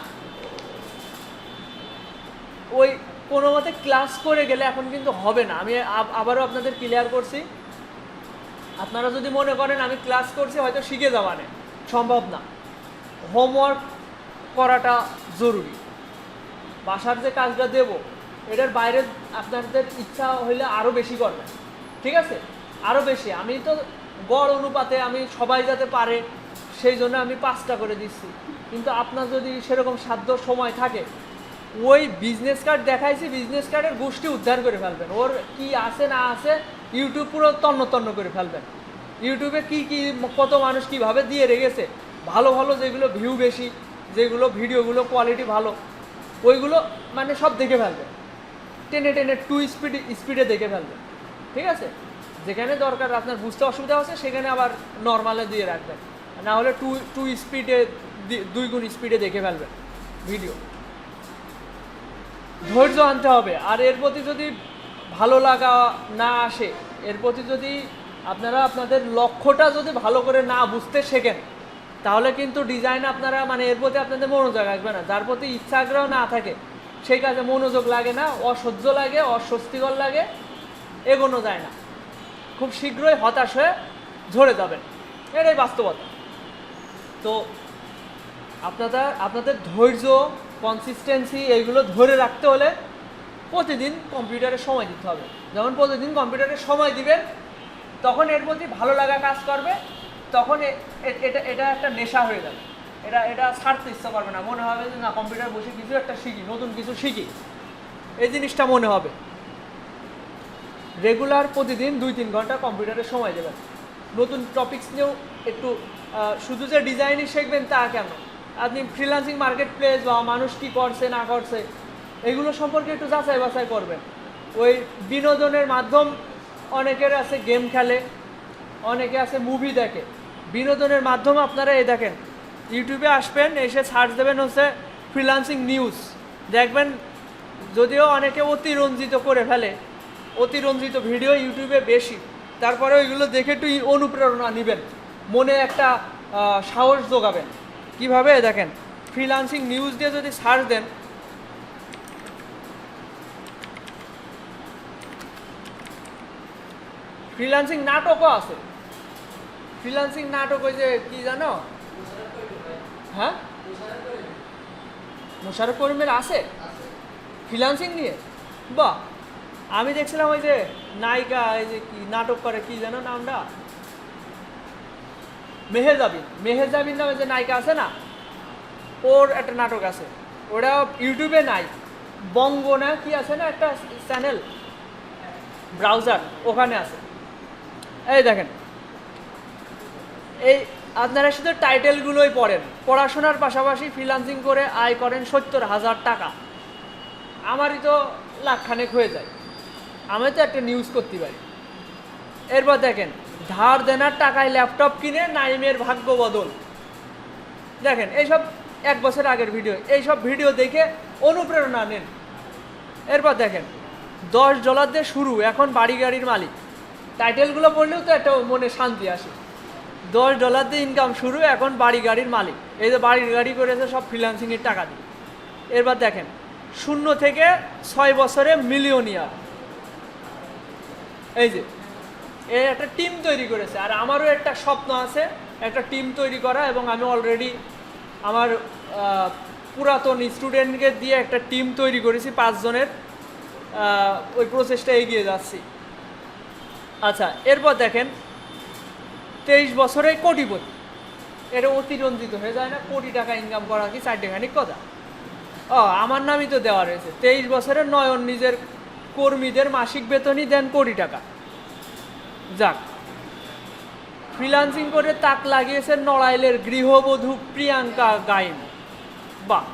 ওই কোনো মতে ক্লাস করে গেলে এখন কিন্তু হবে না। আমি আবারও আপনাদের ক্লিয়ার করছি, আপনারা যদি মনে করেন আমি ক্লাস করছি হয়তো শিখে যাওয়া নেই, সম্ভব না। হোমওয়ার্ক করাটা জরুরি। বাসার যে কাজটা দেব, এটার বাইরে আপনাদের ইচ্ছা হইলে আরও বেশি করবেন, ঠিক আছে? আরও বেশি। আমি তো গড় অনুপাতে আমি সবাই যাতে পারে সেই জন্য আমি 5টা করে দিচ্ছি, কিন্তু আপনার যদি সেরকম সাধ্য সময় থাকে, ওই বিজনেস কার্ড দেখাইছি, বিজনেস কার্ডের গোষ্ঠী উদ্ধার করে ফেলবেন। ওর কি আছে না আছে ইউটিউব পুরো তন্ন করে ফেলবেন। ইউটিউবে কি কত মানুষ কিভাবে দিয়ে রেখেছে, ভালো ভালো যেগুলো ভিউ বেশি, যেগুলো ভিডিওগুলো কোয়ালিটি ভালো, ওইগুলো মানে সব দেখে ফেলবেন, টেনে 2 স্পিডে দেখে ফেলবেন, ঠিক আছে? যেখানে দরকার আপনার বুঝতে অসুবিধা হচ্ছে সেখানে আবার নর্মালে দিয়ে রাখবেন, না হলে 2 স্পিডে 2 গুণ স্পিডে দেখে ফেলবেন ভিডিও। ধৈর্য আনতে হবে। আর এর প্রতি যদি ভালো লাগা না আসে, এর প্রতি যদি আপনারা আপনাদের লক্ষ্যটা যদি ভালো করে না বুঝতে শেখেন, তাহলে কিন্তু ডিজাইন আপনারা মানে এর প্রতি আপনাদের মনোযোগ আসবে না। যার প্রতি ইচ্ছা আগ্রহ না থাকে সেই কাজে মনোযোগ লাগে না, অসহ্য লাগে, অস্বস্তিকর লাগে, এগোনো যায় না, খুব শীঘ্রই হতাশ হয়ে ঝরে যাবেন, এটাই বাস্তবতা। তো আপনাদের ধৈর্য, কনসিস্টেন্সি এইগুলো ধরে রাখতে হলে প্রতিদিন কম্পিউটারে সময় দিতে হবে। যেমন প্রতিদিন কম্পিউটারে সময় দিবেন, তখন এর প্রতি ভালো লাগা কাজ করবে, তখন এটা একটা নেশা হয়ে যাবে, এটা ছাড়তে ইচ্ছা করবে না, মনে হবে যে না কম্পিউটার বসে কিছু একটা শিখি, নতুন কিছু শিখি, এই জিনিসটা মনে হবে। রেগুলার প্রতিদিন 2-3 ঘন্টা কম্পিউটারে সময় দেবেন। নতুন টপিকস নিয়েও একটু, শুধু যে ডিজাইনই শিখবেন তা কেন, আপনি ফ্রিল্যান্সিং মার্কেট প্লেস বা মানুষ কী করছে না করছে এগুলো সম্পর্কে একটু যাচাই বাছাই করবেন। ওই বিনোদনের মাধ্যম অনেকের আছে, গেম খেলে, অনেকে আছে মুভি দেখে। বিনোদনের মাধ্যম আপনারা এই দেখেন, ইউটিউবে আসবেন, এসে সার্চ দেবেন হচ্ছে ফ্রিল্যান্সিং নিউজ, দেখবেন যদিও অনেকে অতিরঞ্জিত করে ফেলে, অতিরঞ্জিত ভিডিও ইউটিউবে বেশি, তারপরে ওইগুলো দেখে একটু অনুপ্রেরণা নেবেন, মনে একটা সাহস যোগাবেন। কীভাবে দেখেন, ফ্রিল্যান্সিং নিউজ দিয়ে যদি সার্চ দেন, ফ্রিল্যান্সিং নাটকও আছে। ফ্রিল্যান্সিং নাটক ওই যে কি জানো, হ্যাঁ মোশাররফ করিমের আছে ফ্রিল্যান্সিং নিয়ে। বাহ, আমি দেখছিলাম ওই যে নায়িকা, এই যে কি নাটক করে কি জানো নামটা, মেহেজাবিন নামে যে নায়িকা আছে না, ওর একটা নাটক আছে, ওটা ইউটিউবে নাই, বঙ্গ না কি আছে না একটা চ্যানেল ব্রাউজার, ওখানে আছে। এই দেখেন, এই আপনারা শুধু টাইটেলগুলোই পড়েন, পড়াশোনার পাশাপাশি ফ্রিল্যান্সিং করে আয় করেন 70,000 টাকা। আমারই তো লাখখানেক হয়ে যায়, আমি তো একটা নিউজ করতে পারি। এরপর দেখেন, ধার দেনার টাকায় ল্যাপটপ কিনে নাইমের ভাগ্য বদল। দেখেন এইসব 1 বছর আগের ভিডিও, এইসব ভিডিও দেখে অনুপ্রেরণা নেন। এরপর দেখেন, $10 দিয়ে শুরু, এখন বাড়ি গাড়ির মালিক। টাইটেলগুলো পড়লেও তো একটা মনে শান্তি আসে। $10 দিয়ে ইনকাম শুরু, এখন বাড়ি গাড়ির মালিক। এই যে বাড়ি গাড়ি করেছে সব ফ্রিল্যান্সিংয়ের টাকা দিয়ে। এরপর দেখেন, 0 থেকে 6 বছরে মিলিয়নিয়ার। এই যে এই একটা টিম তৈরি করেছে। আর আমারও একটা স্বপ্ন আছে একটা টিম তৈরি করা, এবং আমি অলরেডি আমার পুরাতন স্টুডেন্টকে দিয়ে একটা টিম তৈরি করেছি 5 জনের। ওই প্রসেসটা এগিয়ে যাচ্ছি। আচ্ছা, এরপর দেখেন, 23 বছরে কোটিপতি। এটা অতিরঞ্জিত হয়ে যায় না? কোটি টাকা ইনকাম করা কি চারটেখানিক কথা? আমার নামই তো দেওয়া রয়েছে। 23 বছরের নয়ন নিজের কর্মীদের মাসিক বেতনই দেন কোটি টাকা। যাক, ফ্রিল্যান্সিং করে তাক লাগিয়েছেন নড়াইলের গৃহবধূ প্রিয়াঙ্কা গাইন। বাহ।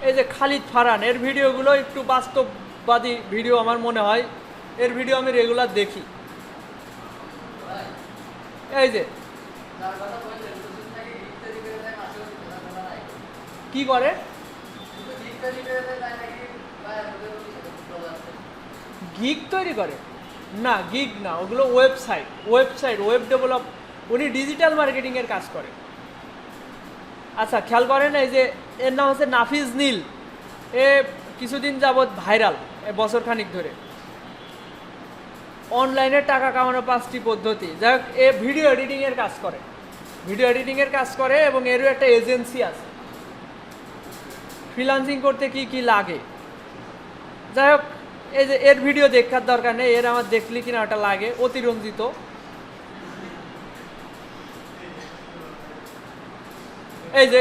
এই যে খালিদ ফারহান, এর ভিডিওগুলো একটু বাস্তববাদী ভিডিও আমার মনে হয়। এর ভিডিও আমি রেগুলার দেখি। এই যে কি করে, গিগ তৈরি করে না? গিগ না, ওগুলো ওয়েবসাইট, ওয়েব ডেভেলপ। উনি ডিজিটাল মার্কেটিংয়ের কাজ করে। আচ্ছা, খেয়াল করেন, এই যে এর নাম হচ্ছে নাফিজ নীল। এ কিছুদিন যাবৎ ভাইরাল, বছর খানিক ধরে। অনলাইনে টাকা কামানোর 5টি পদ্ধতি। যাই হোক, এ ভিডিও এডিটিংয়ের কাজ করে, এবং এরও একটা এজেন্সি আছে। ফ্রিল্যান্সিং করতে কি কি লাগে, যাই হোক, এই যে এর ভিডিও দেখার দরকার নেই, এর আমার দেখলি কিনা ওটা লাগে, অতিরঞ্জিত। এই যে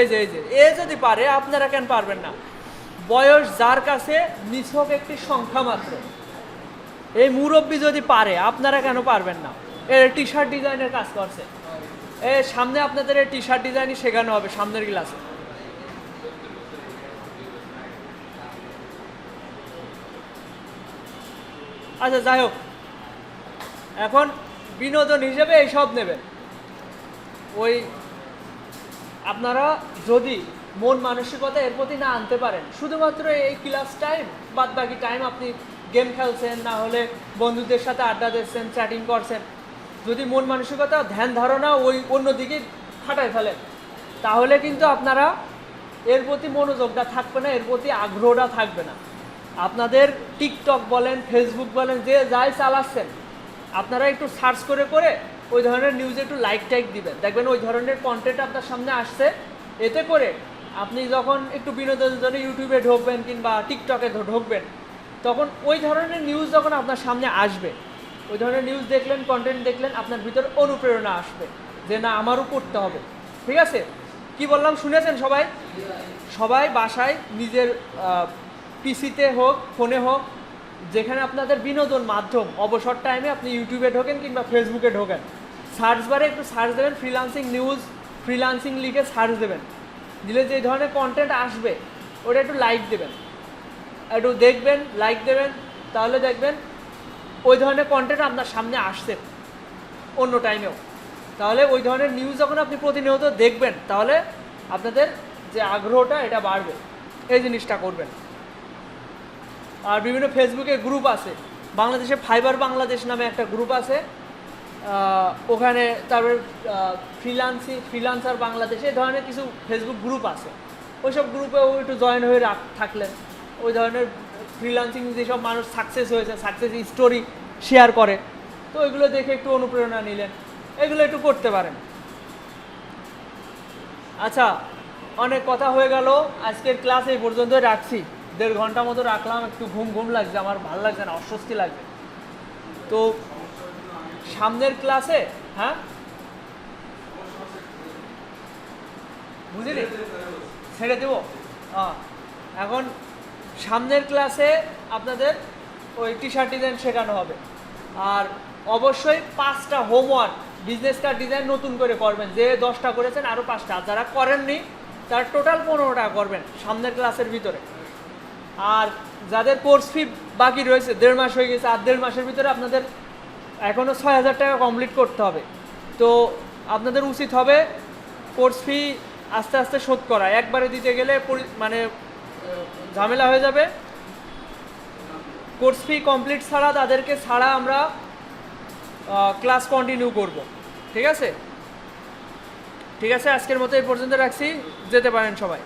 এ যদি পারে, আপনারা কেন পারবেন না? বয়স যার কাছে নিছক একটি সংখ্যা মাত্র, এই মুরব্বী যদি পারে, আপনারা কেন পারবেন না? এর টি শার্ট ডিজাইনের কাজ করছে। সামনে আপনাদের এই টি শার্ট ডিজাইনই শেখানো হবে সামনের ক্লাসে। আচ্ছা, যাই হোক, এখন বিনোদন হিসেবে এইসব নেবেন। ওই আপনারা যদি মন মানসিকতা এর প্রতি না আনতে পারেন, শুধুমাত্র এই ক্লাস টাইম, বাদ বাকি টাইম আপনি গেম খেলছেন, না হলে বন্ধুদের সাথে আড্ডা দিচ্ছেন, চ্যাটিং করছেন, যদি মন মানসিকতা ধ্যান ধারণা ওই অন্যদিকে খাটায় ফেলেন, তাহলে কিন্তু আপনারা এর প্রতি মনোযোগটা থাকবে না, এর প্রতি আগ্রহটা থাকবে না। আপনাদের টিকটক বলেন, ফেসবুক বলেন, যে যাই চালাচ্ছেন, আপনারা একটু সার্চ করে ওই ধরনের নিউজে একটু লাইক টাইক দিবেন। দেখবেন ওই ধরনের কন্টেন্ট আপনার সামনে আসছে। এতে করে আপনি যখন একটু বিনোদনের জন্য ইউটিউবে ঢুকবেন কিংবা টিকটকে ঢুকবেন, তখন ওই ধরনের নিউজ যখন আপনার সামনে আসবে, ওই ধরনের নিউজ দেখলেন, কন্টেন্ট দেখলেন, আপনার ভিতরে অনুপ্রেরণা আসবে যে না, আমারও করতে হবে। ঠিক আছে? কি বললাম শুনেছেন সবাই? সবাই বাসায় নিজের পিসিতে হোক, ফোনে হোক, যেখানে আপনাদের বিনোদন মাধ্যম, অবসর টাইমে আপনি ইউটিউবে ঢোকেন কিংবা ফেসবুকে ঢোকেন, সার্চ বারে একটু সার্চ দেবেন ফ্রিল্যান্সিং নিউজ, ফ্রিল্যান্সিং লিখে সার্চ দেবেন। দিলে যে ধরনের কন্টেন্ট আসবে ওটা একটু লাইক দেবেন, একটু দেখবেন, লাইক দেবেন, তাহলে দেখবেন ওই ধরনের কন্টেন্ট আপনার সামনে আসছে অন্য টাইমেও। তাহলে ওই ধরনের নিউজ যখন আপনি প্রতিনিয়ত দেখবেন, তাহলে আপনাদের যে আগ্রহটা এটা বাড়বে। এই জিনিসটা করবেন। আর বিভিন্ন ফেসবুকে গ্রুপ আছে, বাংলাদেশে ফাইবার বাংলাদেশ নামে একটা গ্রুপ আছে, ওখানে তারপরে ফ্রিল্যান্সার বাংলাদেশে এই ধরনের কিছু ফেসবুক গ্রুপ আছে। ওইসব গ্রুপেও একটু জয়েন হয়ে থাকলেন। ওই ধরনের ফ্রিল্যান্সিং যেসব মানুষ সাকসেস হয়েছে, সাকসেস স্টোরি শেয়ার করে, তো ওইগুলো দেখে একটু অনুপ্রেরণা নিলেন, এগুলো একটু করতে পারেন। আচ্ছা, অনেক কথা হয়ে গেল, আজকের ক্লাস এই পর্যন্তই রাখছি। 1.5 ঘন্টা মতো রাখলাম, একটু ঘুম লাগছে, আমার ভালো লাগছে না, অস্বস্তি লাগছে। তো সামনের ক্লাসে, হ্যাঁ বুঝলি? ছেড়ে দেবো। এখন সামনের ক্লাসে আপনাদের ওই টি শার্ট ডিজাইন শেখানো হবে। আর অবশ্যই 5টা হোমওয়ার্ক বিজনেস কার্ড ডিজাইন নতুন করে করবেন। যে 10টা করেছেন আরও 5টা, যারা করেননি তারা টোটাল 15টা করবেন সামনের ক্লাসের ভিতরে। আর যাদের কোর্স ফি বাকি রয়েছে, 1.5 মাস হয়ে গেছে, আর 1.5 মাসের ভিতরে আপনাদের এখনও 6,000 টাকা কমপ্লিট করতে হবে। তো আপনাদের উচিত হবে কোর্স ফি আস্তে আস্তে শোধ করা। একবারে দিতে গেলে মানে ঝামেলা হয়ে যাবে। কোর্স ফি কমপ্লিট ছাড়া তাদেরকে ছাড়া আমরা ক্লাস কন্টিনিউ করব। ঠিক আছে, ঠিক আছে, আজকের মতো এই পর্যন্ত রাখছি, যেতে পারেন সবাই।